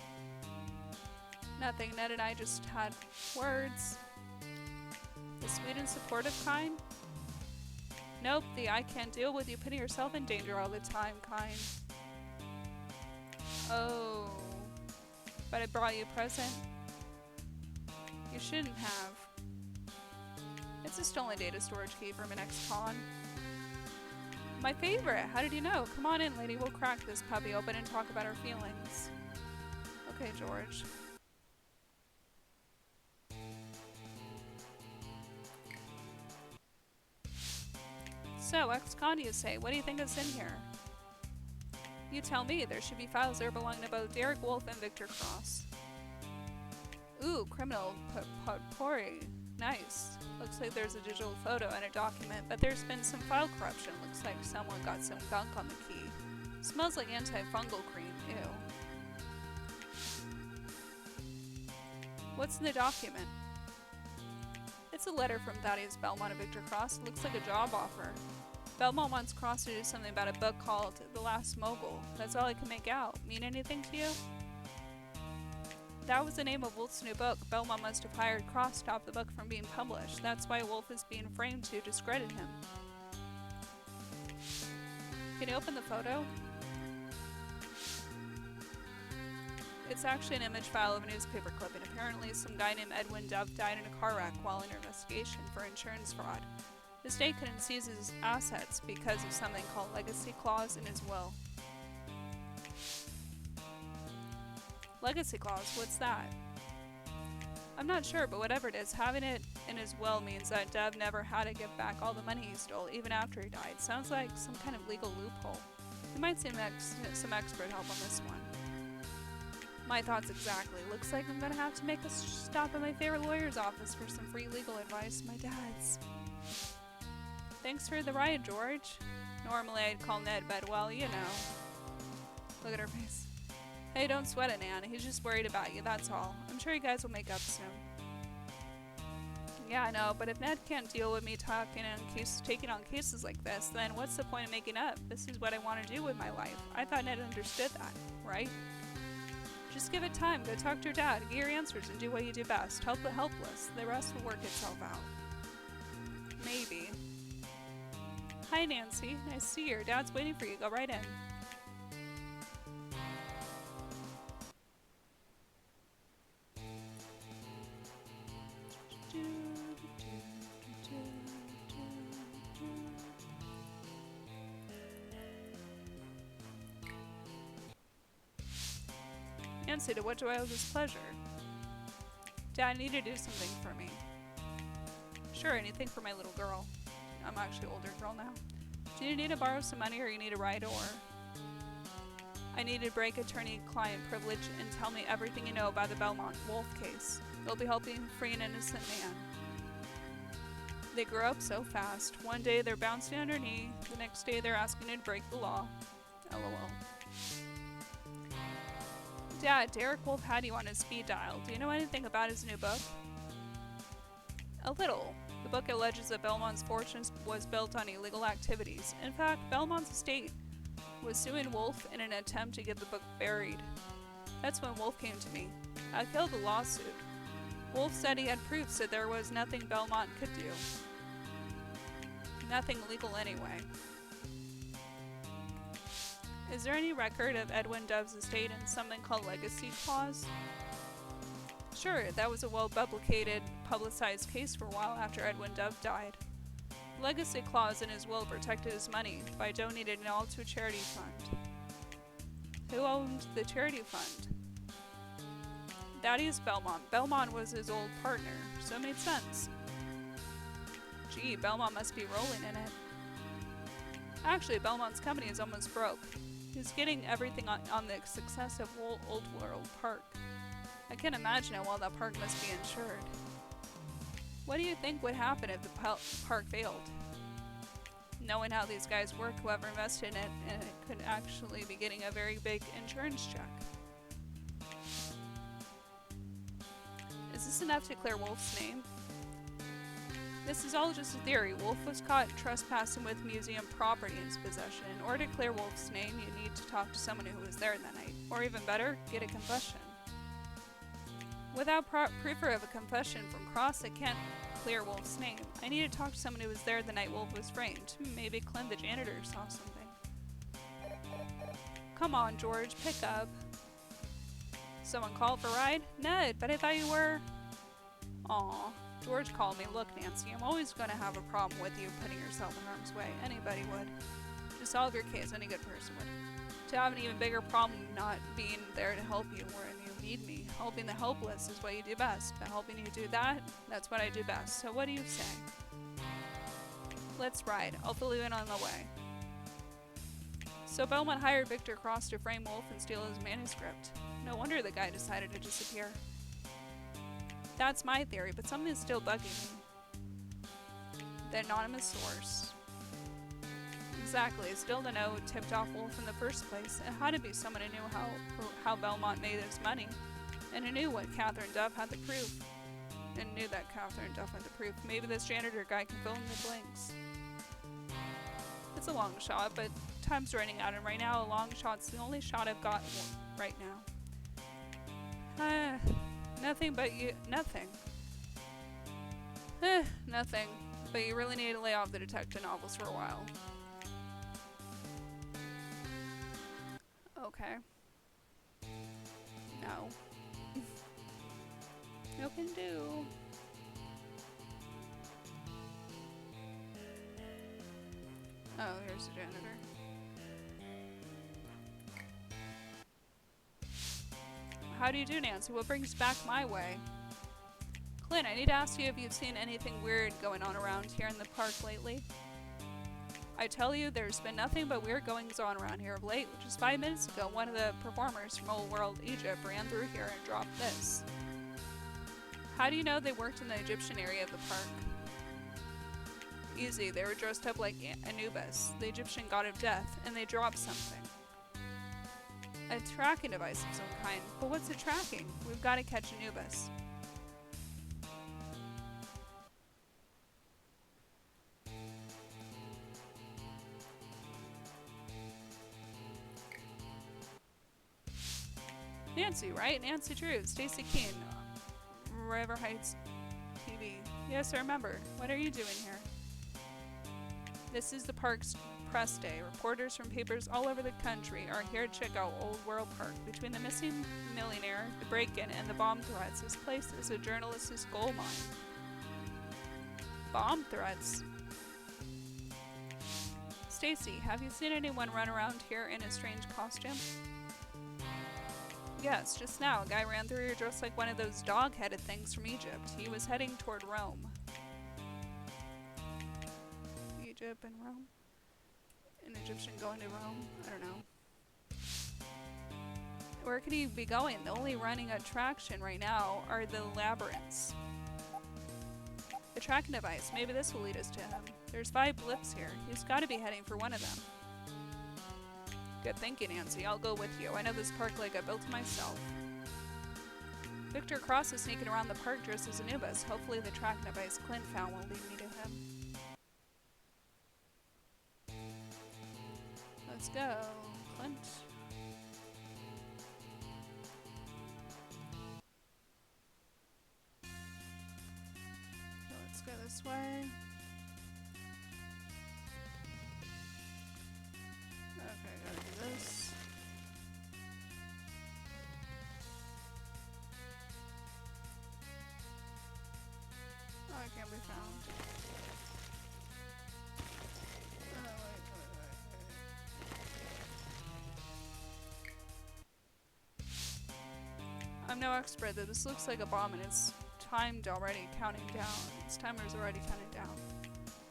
Nothing. Ned and I just had words. The sweet and supportive kind? Nope, the I can't deal with you putting yourself in danger all the time kind. Oh. But I brought you a present. You shouldn't have. It's a stolen data storage key from an ex-con. My favorite! How did you know? Come on in, lady. We'll crack this puppy open and talk about our feelings. Okay, George. So, ex-con, you say. What do you think is in here? You tell me. There should be files there belonging to both Derek Wolf and Victor Cross. Ooh, criminal potpourri. Nice. Looks like there's a digital photo and a document, but there's been some file corruption. Looks like someone got some gunk on the key. Smells like antifungal cream. Ew. What's in the document? It's a letter from Thaddeus Belmont of Victor Cross. It looks like a job offer. Belmont wants Cross to do something about a book called The Last Mogul. That's all I can make out. Mean anything to you? That was the name of Wolf's new book. Belmont must have hired Cross to stop the book from being published. That's why Wolf is being framed to discredit him. Can you open the photo? It's actually an image file of a newspaper clipping. Apparently, some guy named Edwin Dove died in a car wreck while under investigation for insurance fraud. The state couldn't seize his assets because of something called legacy clause in his will. Legacy clause, what's that? I'm not sure, but whatever it is, having it in his will means that Dove never had to give back all the money he stole, even after he died. Sounds like some kind of legal loophole. You might see some expert help on this one. My thoughts exactly. Looks like I'm gonna have to make a stop at my favorite lawyer's office for some free legal advice. My dad's. Thanks for the ride, George. Normally I'd call Ned, but well, you know. Look at her face. Hey, don't sweat it, Nan. He's just worried about you, that's all. I'm sure you guys will make up soon. Yeah, I know, but if Ned can't deal with me taking on cases like this, then what's the point of making up? This is what I want to do with my life. I thought Ned understood that, right? Just give it time. Go talk to your dad, get your answers, and do what you do best. Help the helpless. The rest will work itself out. Maybe. Hi, Nancy. Nice to see you. Dad's waiting for you. Go right in. Nancy, to what do I owe this pleasure? Dad, I need to do something for me. Sure, anything for my little girl. I'm actually an older girl now. Do you need to borrow some money or you need a ride or... I need to break attorney-client privilege and tell me everything you know about the Belmont Wolf case. You'll be helping free an innocent man. They grow up so fast. One day they're bouncing on her knee, the next day they're asking you to break the law. LOL. Dad, Derek Wolf had you on his speed dial. Do you know anything about his new book? A little. The book alleges that Belmont's fortune was built on illegal activities. In fact, Belmont's estate was suing Wolf in an attempt to get the book buried. That's when Wolf came to me. I killed the lawsuit. Wolf said he had proofs that there was nothing Belmont could do. Nothing legal anyway. Is there any record of Edwin Dove's estate in something called legacy clause? Sure, that was a well-publicated, publicized case for a while after Edwin Dove died. The legacy clause in his will protected his money by donating it all to a charity fund. Who owned the charity fund? Thaddeus Belmont. Belmont was his old partner, so it made sense. Gee, Belmont must be rolling in it. Actually, Belmont's company is almost broke. He's getting everything on the success of Olde World Park. I can't imagine how well that park must be insured. What do you think would happen if the park failed? Knowing how these guys work, whoever invested in it, and it could actually be getting a very big insurance check. Is this enough to clear Wolf's name? This is all just a theory. Wolf was caught trespassing with museum property in his possession. In order to clear Wolf's name, you need to talk to someone who was there that night. Or even better, get a confession. Without proof of a confession from Cross, I can't clear Wolf's name. I need to talk to someone who was there the night Wolf was framed. Maybe Clem the janitor saw something. Come on, George, pick up. Someone called for a ride? Ned, but I thought you were... Aw. George called me. Look, Nancy, I'm always going to have a problem with you putting yourself in harm's way. Anybody would. To solve your case, any good person would. To have an even bigger problem not being there to help you when you need me. Helping the helpless is what you do best. But helping you do that, that's what I do best. So what do you say? Let's ride. I'll fill you in on the way. So Belmont hired Victor Cross to frame Wolf and steal his manuscript. No wonder the guy decided to disappear. That's my theory, but something is still bugging me. The anonymous source. Exactly, still to know who tipped off Wolf in the first place. It had to be someone who knew how Belmont made his money, and who knew what Catherine Duff had the proof. And knew that Catherine Duff had the proof. Maybe this janitor guy can fill in the blanks. It's a long shot, but time's running out, and right now a long shot's the only shot I've got right now. Nothing but you. Nothing. Nothing. But you really need to lay off the detective novels for a while. Okay. No. No can do. Oh, here's the janitor. How do you do, Nancy? What brings you back my way? Clint, I need to ask you if you've seen anything weird going on around here in the park lately. I tell you, there's been nothing but weird goings on around here of late. Just 5 minutes ago, one of the performers from Olde World Egypt ran through here and dropped this. How do you know they worked in the Egyptian area of the park? Easy, they were dressed up like Anubis, the Egyptian god of death, and they dropped something. A tracking device of some kind. But what's it tracking? We've got to catch Anubis. Nancy, right? Nancy Drew, Stacy Keene, River Heights TV. Yes, I remember. What are you doing here? This is the park's press day. Reporters from papers all over the country are here to check out Olde World Park. Between the missing millionaire, the break-in, and the bomb threats, this place is a journalist's gold mine. Bomb threats? Stacy, have you seen anyone run around here in a strange costume? Yes, just now, a guy ran through here dressed like one of those dog-headed things from Egypt. He was heading toward Rome. Egypt and Rome? An Egyptian going to Rome? I don't know. Where could he be going? The only running attraction right now are the labyrinths. The tracking device. Maybe this will lead us to him. There's 5 blips here. He's got to be heading for one of them. Good thinking, Nancy. I'll go with you. I know this park like I built it myself. Victor Cross is sneaking around the park dressed as Anubis. Hopefully the tracking device Clint found will lead me to him. Let's go, Clint. So let's go this way. Okay, gotta do this. Oh, I can't be found. I'm no expert, though this looks like a bomb and it's timed already, counting down. Its timer's already counting down.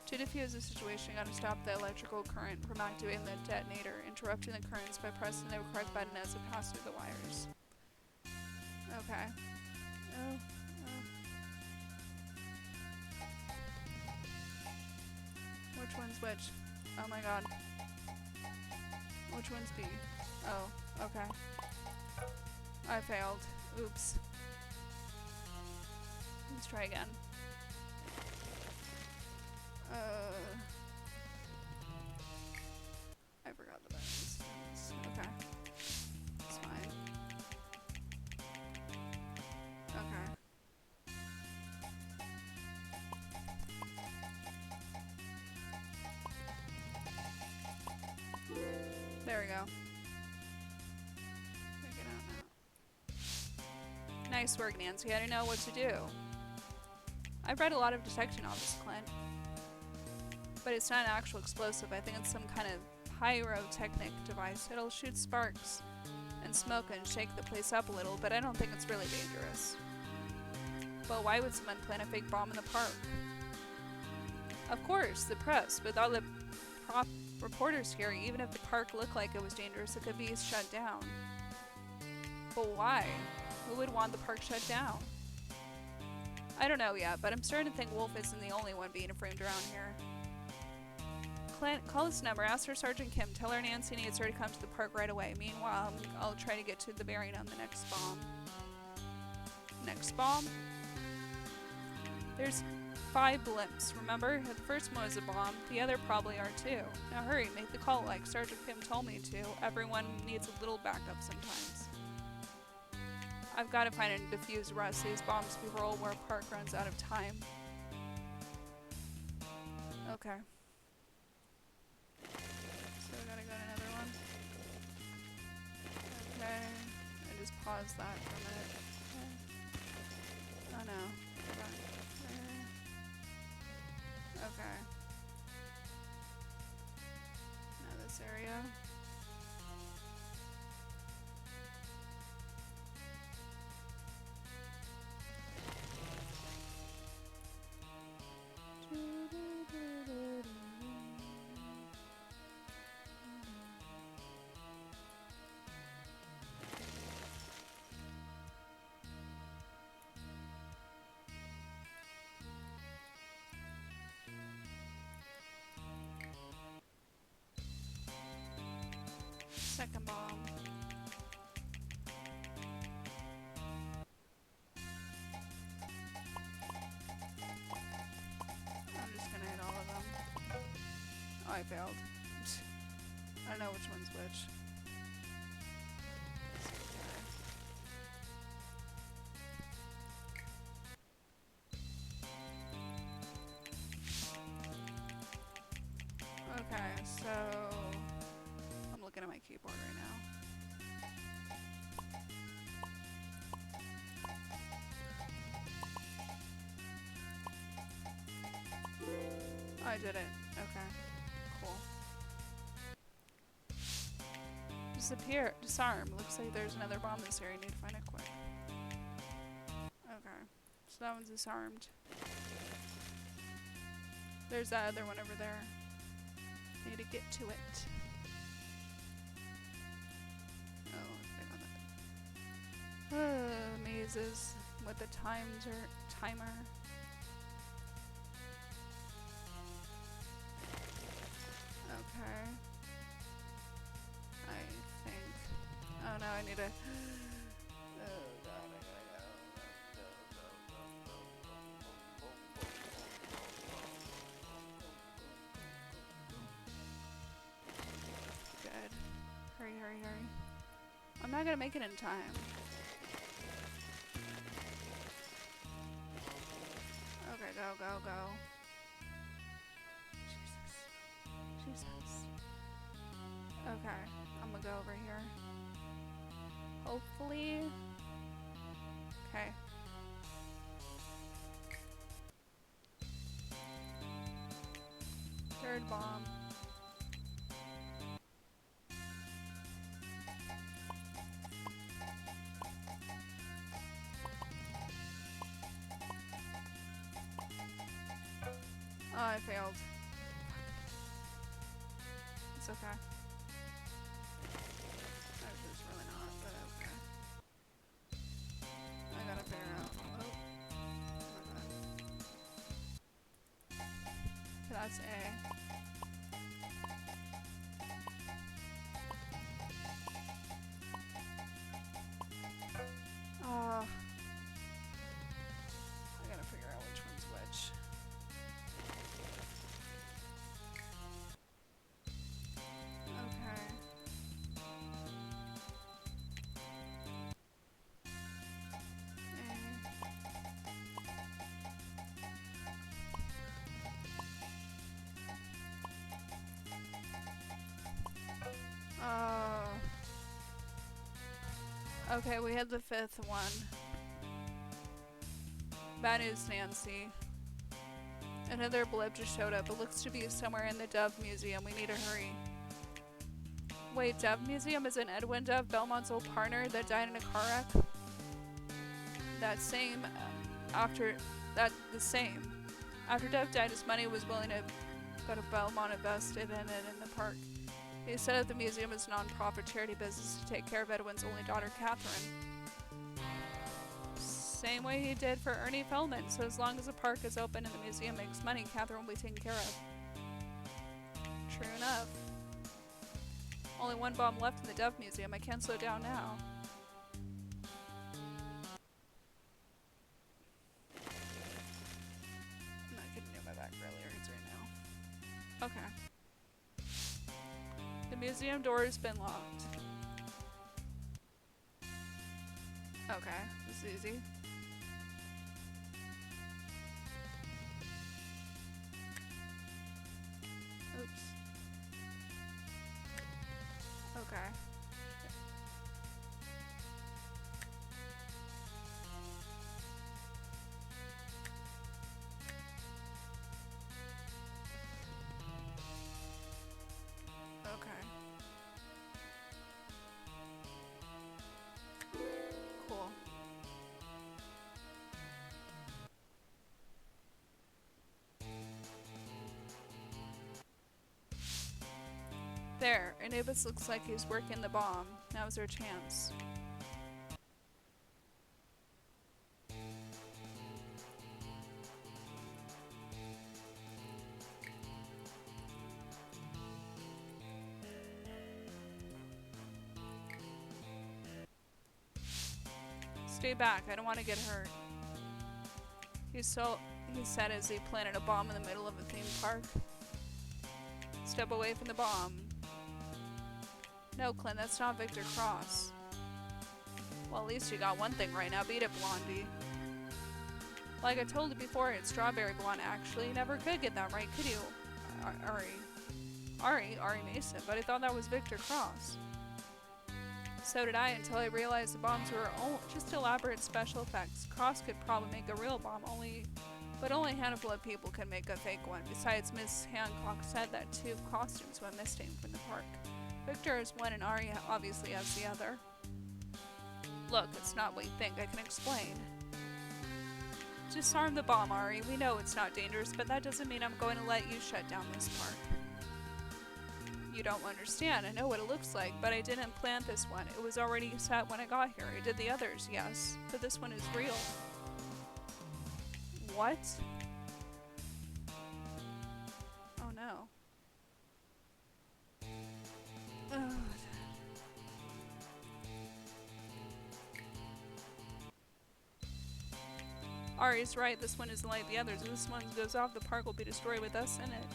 To defuse the situation, you gotta stop the electrical current from activating the detonator, interrupting the currents by pressing the correct button as it passes through the wires. Okay. Oh. Which one's which? Oh my god. Which one's B? Oh, okay. I failed. Oops. Let's try again. I forgot the buttons. Okay. It's fine. Okay. There we go. Take it out now. Nice work, Nancy. I didn't know what to do. I've read a lot of detection novels, Clint. But it's not an actual explosive. I think it's some kind of pyrotechnic device. It'll shoot sparks and smoke and shake the place up a little, but I don't think it's really dangerous. But why would someone plant a fake bomb in the park? Of course, the press. With all the reporters here, even if the park looked like it was dangerous, it could be shut down. But why? Who would want the park shut down? I don't know yet, but I'm starting to think Wolf isn't the only one being framed around here. Clint, call this number. Ask for Sergeant Kim. Tell her Nancy needs her to come to the park right away. Meanwhile, I'll try to get to the bearing on the next bomb. Next bomb? There's 5 blimps, remember? The first one was a bomb. The other probably are too. Now hurry, make the call like Sergeant Kim told me to. Everyone needs a little backup sometimes. I've got to find and defuse the rest of these bombs before Olde World Park runs out of time. Okay. So I gotta go to another one. Okay. I just pause that for a minute. Okay. Oh no. Go back. Okay. Now this area. Second bomb. I'm just gonna hit all of them. Oh, I failed. I don't know which one's which. Okay, so I'm looking at my keyboard right now. Oh, I did it. Okay. Cool. Disappear. Disarm. Looks like there's another bomb in this area. Need to find it quick. Okay. So that one's disarmed. There's that other one over there. Need to get to it. Oh, click on that. Mazes with the timer. Okay. I think. Oh no, I need to. Oh god, I gotta go. Good. Hurry, hurry, hurry. I'm not gonna make it in time. Okay, go, go, go. Jesus. Okay, I'm gonna go over here. Hopefully. Okay. Third bomb. Oh, I failed. It's okay. Actually, it's really not, but okay. I gotta figure out. Oh. Okay, that's A. I gotta figure out which one's which. Okay, we had the 5th one. Bad news, Nancy. Another blip just showed up. It looks to be somewhere in the Dove Museum. We need to hurry. Wait, Dove Museum is an Edwin Dove, Belmont's old partner that died in a car wreck? The same. After Dove died, his money was willing to go to Belmont, invested in it in the park. He set up the museum as a non-profit charity business to take care of Edwin's only daughter, Catherine. Same way he did for Ernie Feldman, so as long as the park is open and the museum makes money, Catherine will be taken care of. True enough. Only one bomb left in the Dove Museum. I can't slow down now. I'm not getting near my back really hurts right now. Okay. The museum door has been locked. Okay, this is easy. Oops. Okay. Okay. Cool. There, Anubis looks like he's working the bomb. Now's our chance. Stay back, I don't want to get hurt. He said as he planted a bomb in the middle of a theme park. Step away from the bomb. No, Clint, that's not Victor Cross. Well, at least you got one thing right now. Beat it, Blondie. Like I told you before, it's Strawberry Blonde, actually. You never could get that right, could you? Ari Mason, but I thought that was Victor Cross. So did I, until I realized the bombs were just elaborate special effects. Cross could probably make a real bomb, but only a handful of people can make a fake one. Besides, Miss Hancock said that 2 costumes went missing from the park. Victor is one and Ari obviously has the other. Look, it's not what you think. I can explain. Disarm the bomb, Ari. We know it's not dangerous, but that doesn't mean I'm going to let you shut down this park. You don't understand. I know what it looks like, but I didn't plant this one. It was already set when I got here. I did the others, yes, but this one is real. What? Oh no. Ugh. Ari's right, this one isn't like the others. If this one goes off, the park will be destroyed with us in it.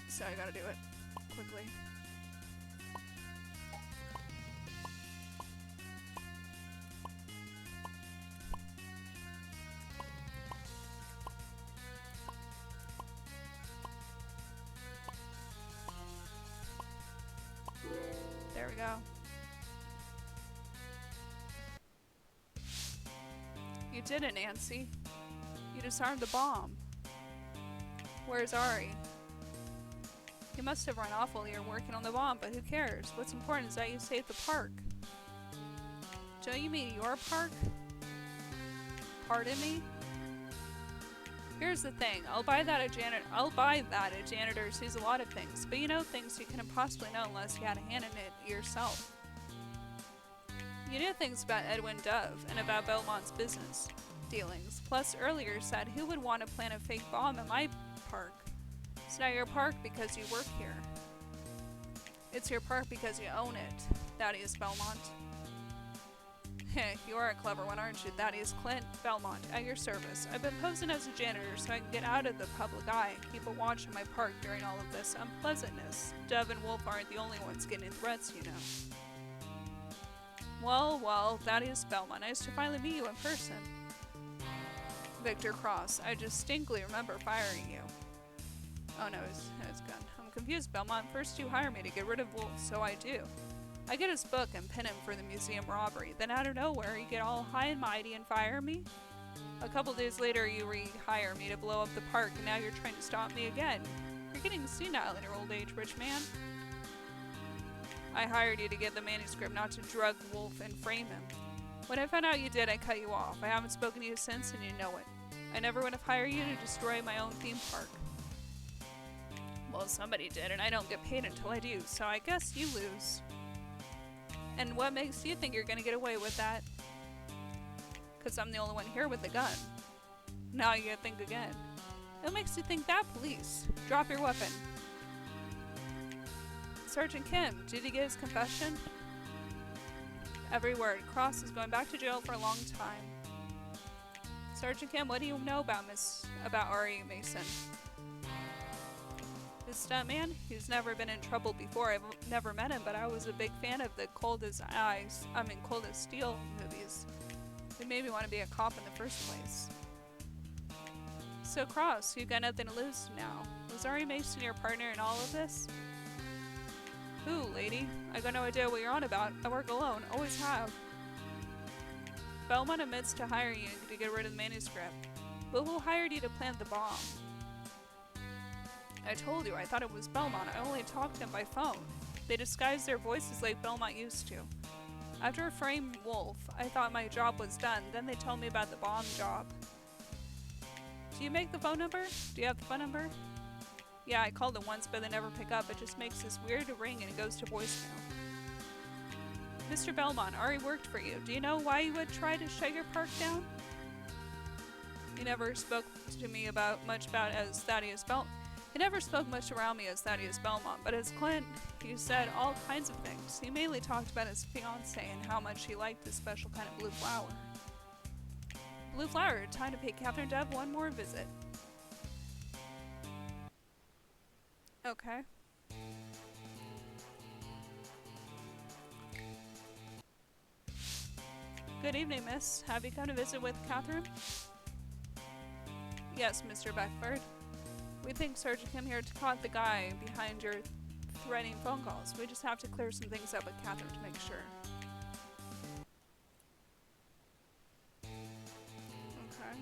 So I gotta do it quickly. There we go. You did it, Nancy. You disarmed the bomb. Where's Ari? You must have run off while you were working on the bomb, but who cares? What's important is that you saved the park. Don't you mean your park? Pardon me? Here's the thing. I'll buy that a janitor sees a lot of things, but you know things you couldn't possibly know unless you had a hand in it yourself. You knew things about Edwin Dove and about Belmont's business dealings. Plus, earlier said who would want to plant a fake bomb in my park? It's not your park because you work here. It's your park because you own it, Thaddeus Belmont. Heh, you are a clever one, aren't you? Thaddeus Clint Belmont, at your service. I've been posing as a janitor so I can get out of the public eye and keep a watch on my park during all of this unpleasantness. Dove and Wolf aren't the only ones getting threats, you know. Well, Thaddeus Belmont, nice to finally meet you in person. Victor Cross, I distinctly remember firing you. Oh no, it's gone. I'm confused, Belmont. First you hire me to get rid of Wolf, so I do. I get his book and pin him for the museum robbery. Then out of nowhere, you get all high and mighty and fire me? A couple days later, you rehire me to blow up the park, and now you're trying to stop me again. You're getting senile in your old age, rich man. I hired you to get the manuscript, not to drug Wolf and frame him. When I found out you did, I cut you off. I haven't spoken to you since, and you know it. I never would have hired you to destroy my own theme park. Well, somebody did, and I don't get paid until I do, so I guess you lose. And what makes you think you're gonna get away with that? Because I'm the only one here with a gun. Now you gotta think again. What makes you think that, police? Drop your weapon. Sergeant Kim, did he get his confession? Every word. Cross is going back to jail for a long time. Sergeant Kim, what do you know about Ari Mason? His stuntman? He's never been in trouble before. I've never met him, but I was a big fan of the Cold as Steel movies. They made me want to be a cop in the first place. So Cross, you got nothing to lose now. Was Ari Mason your partner in all of this? Who, lady? I got no idea what you're on about. I work alone, always have. Belmont admits to hiring you to get rid of the manuscript. But who hired you to plant the bomb? I told you, I thought it was Belmont. I only talked to him by phone. They disguised their voices like Belmont used to. After I framed Wolf, I thought my job was done. Then they told me about the bomb job. Do you make the phone number? Do you have the phone number? Yeah, I called it once, but they never pick up. It just makes this weird ring and it goes to voicemail. Mr. Belmont, Ari worked for you. Do you know why you would try to shut your park down? He never spoke to me much as Thaddeus Belmont. He never spoke much around me as Thaddeus Belmont, but as Clint, he said all kinds of things. He mainly talked about his fiancée and how much he liked this special kind of blue flower. Blue flower, time to pay Catherine Dove one more visit. Okay. Good evening, miss. Have you come to visit with Catherine? Yes, Mr. Beckford. We think Sergeant Kim here caught the guy behind your threatening phone calls. We just have to clear some things up with Catherine to make sure. Okay.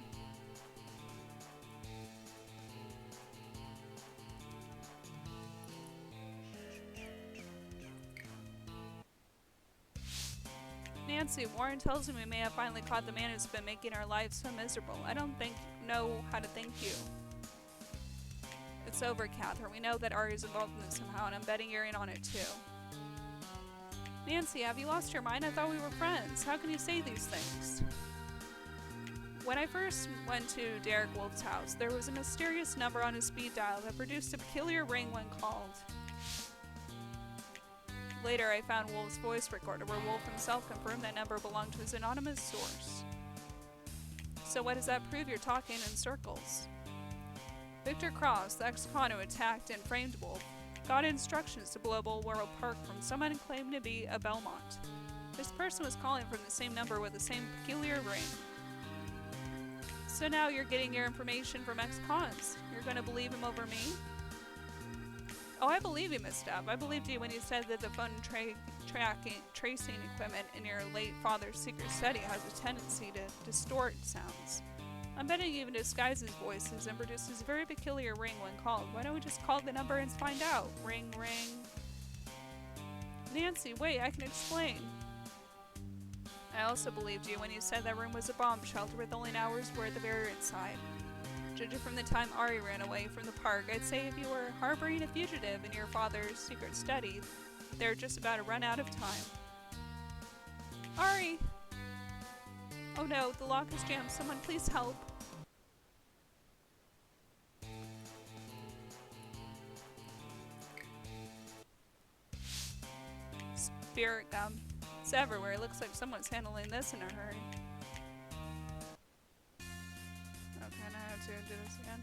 Nancy, Warren tells me we may have finally caught the man who's been making our lives so miserable. I don't know how to thank you. It's over, Catherine. We know that Ari's involved in this somehow, and I'm betting you're in on it too. Nancy, have you lost your mind? I thought we were friends. How can you say these things? When I first went to Derek Wolf's house, there was a mysterious number on his speed dial that produced a peculiar ring when called. Later, I found Wolf's voice recorder where Wolf himself confirmed that number belonged to his anonymous source. So what does that prove? You're talking in circles. Victor Cross, the ex-con who attacked and framed Wolf, got instructions to blow up Olde World Park from someone claimed to be a Belmont. This person was calling from the same number with the same peculiar ring. So now you're getting your information from ex-cons. You're going to believe him over me? Oh, I believe you, Miss Dove. I believed you when you said that the phone tracing equipment in your late father's secret study has a tendency to distort sounds. I'm betting he even disguises voices and produces a very peculiar ring when called. Why don't we just call the number and find out? Ring, ring. Nancy, wait, I can explain. I also believed you when you said that room was a bomb shelter with only an hour's worth of air inside. Judging from the time Ari ran away from the park, I'd say if you were harboring a fugitive in your father's secret study, they're just about to run out of time. Ari! Oh no, the lock is jammed. Someone please help. Spirit gum. It's everywhere. It looks like someone's handling this in a hurry. Okay, now I have to do this again.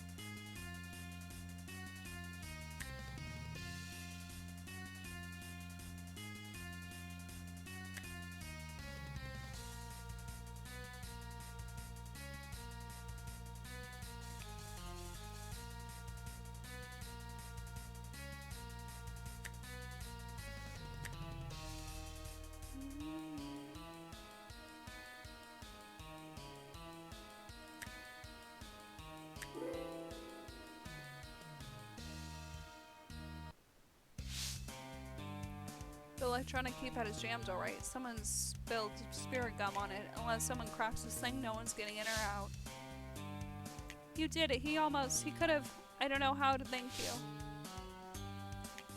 The electronic keypad is jammed alright. Someone's spilled spirit gum on it. Unless someone cracks this thing, no one's getting in or out. You did it. He could have. I don't know how to thank you.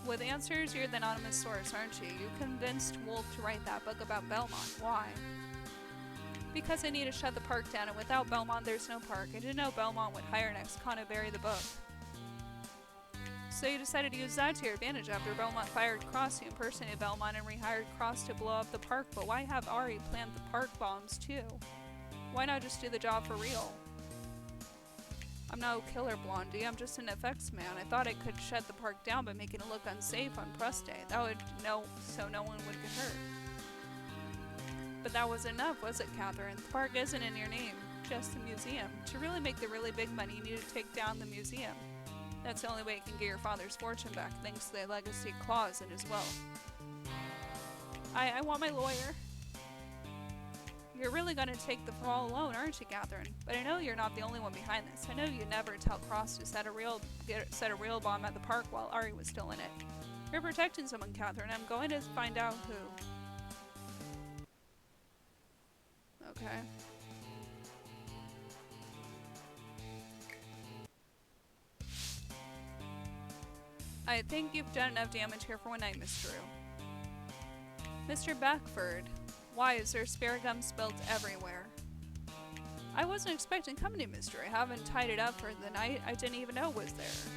With answers, you're the anonymous source, aren't you? You convinced Wolf to write that book about Belmont. Why? Because I need to shut the park down, and without Belmont there's no park. I didn't know Belmont would hire an ex-con to bury the book. So you decided to use that to your advantage after Belmont fired Cross. You impersonated Belmont and rehired Cross to blow up the park, but why have Ari plant the park bombs too? Why not just do the job for real? I'm no killer, Blondie. I'm just an effects man. I thought I could shut the park down by making it look unsafe on press day. That would so no one would get hurt. But that wasn't enough, was it, Catherine? The park isn't in your name, just a museum. To really make the really big money, you need to take down the museum. That's the only way you can get your father's fortune back, thanks to the legacy clause in his will. I want my lawyer. You're really going to take the fall alone, aren't you, Catherine? But I know you're not the only one behind this. I know you'd never tell Cross to set a real bomb at the park while Ari was still in it. You're protecting someone, Catherine. I'm going to find out who. Okay. I think you've done enough damage here for one night, Miss Drew. Mr. Beckford, why is there spare gum spilt everywhere? I wasn't expecting company, Miss Drew. I haven't tied it up for the night. I didn't even know it was there.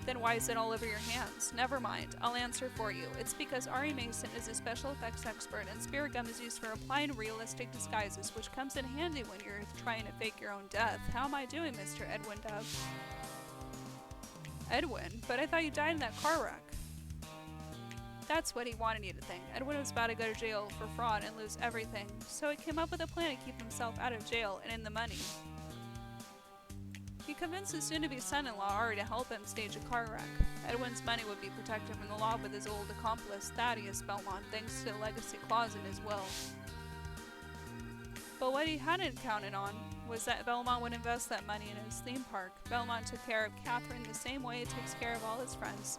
Then why is it all over your hands? Never mind, I'll answer for you. It's because Ari Mason is a special effects expert, and spirit gum is used for applying realistic disguises, which comes in handy when you're trying to fake your own death. How am I doing, Mr. Edwin Dove? Edwin? But I thought you died in that car wreck. That's what he wanted you to think. Edwin was about to go to jail for fraud and lose everything, so he came up with a plan to keep himself out of jail and in the money. He convinced his soon-to-be son-in-law Ari to help him stage a car wreck. Edwin's money would be protected from the law with his old accomplice, Thaddeus Belmont, thanks to the legacy clause in his will. But what he hadn't counted on was that Belmont would invest that money in his theme park. Belmont took care of Catherine the same way he takes care of all his friends.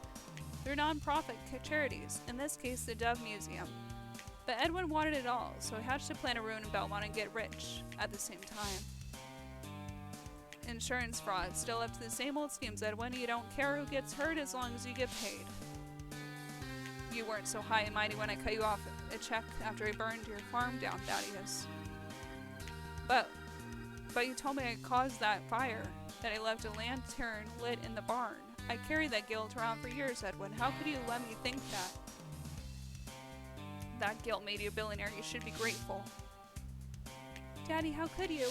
They're non-profit charities, in this case the Dove Museum. But Edwin wanted it all, so he hatched a plan to ruin Belmont and get rich at the same time. Insurance fraud, still up to the same old schemes, Edwin. You don't care who gets hurt as long as you get paid. You weren't so high and mighty when I cut you off a check after I burned your farm down, Thaddeus. But you told me I caused that fire, that I left a lantern lit in the barn. I carried that guilt around for years, Edwin. How could you let me think that? That guilt made you a billionaire. You should be grateful. Daddy, how could you?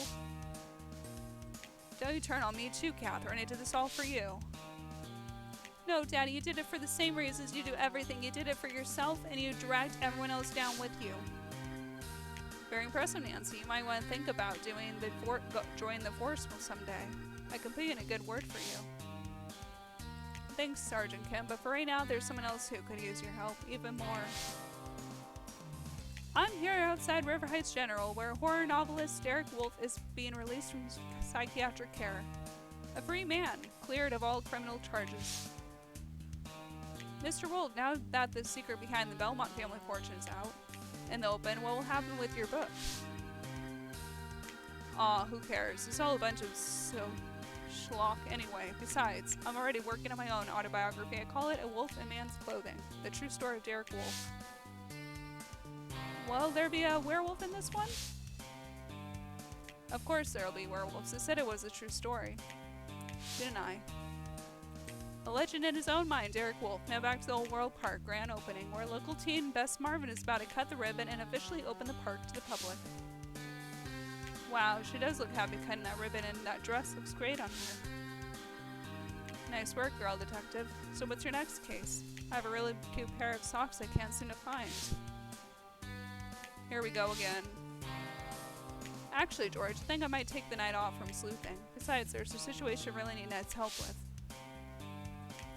Don't you turn on me too, Catherine. I did this all for you. No, Daddy, you did it for the same reasons you do everything. You did it for yourself, and you dragged everyone else down with you. Very impressive, Nancy. You might want to think about joining the force someday. I could put in a good word for you. Thanks, Sergeant Kim, but for right now, there's someone else who could use your help even more. I'm here outside River Heights General, where horror novelist Derek Wolfe is being released from psychiatric care. A free man, cleared of all criminal charges. Mr. Wolfe, now that the secret behind the Belmont family fortune is out in the open, what will happen with your book? Aw, who cares? It's all a bunch of schlock anyway. Besides, I'm already working on my own autobiography. I call it A Wolf in Man's Clothing, the true story of Derek Wolfe. Will there be a werewolf in this one? Of course there'll be werewolves. I said it was a true story. Didn't I? A legend in his own mind, Derek Wolfe. Now back to the Olde World Park grand opening, where local teen Bess Marvin is about to cut the ribbon and officially open the park to the public. Wow, she does look happy cutting that ribbon, and that dress looks great on her. Nice work, girl detective. So what's your next case? I have a really cute pair of socks I can't seem to find. Here we go again. Actually, George, I think I might take the night off from sleuthing. Besides, there's a situation I really need Ned's help with.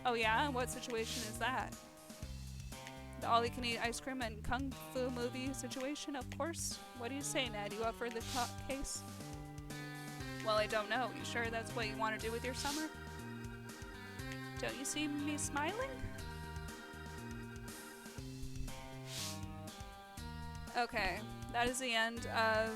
Oh yeah? And what situation is that? The all-you-can-eat ice cream and kung fu movie situation, of course. What do you say, Ned? You up for the case? Well, I don't know. You sure that's what you want to do with your summer? Don't you see me smiling? Okay, that is the end of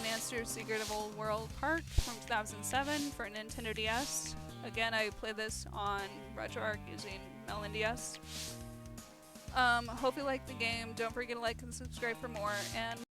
Nancy's Secret of Olde World Park from 2007 for Nintendo DS. Again, I played this on RetroArch using NDS. Hope you like the game. Don't forget to like and subscribe for more. And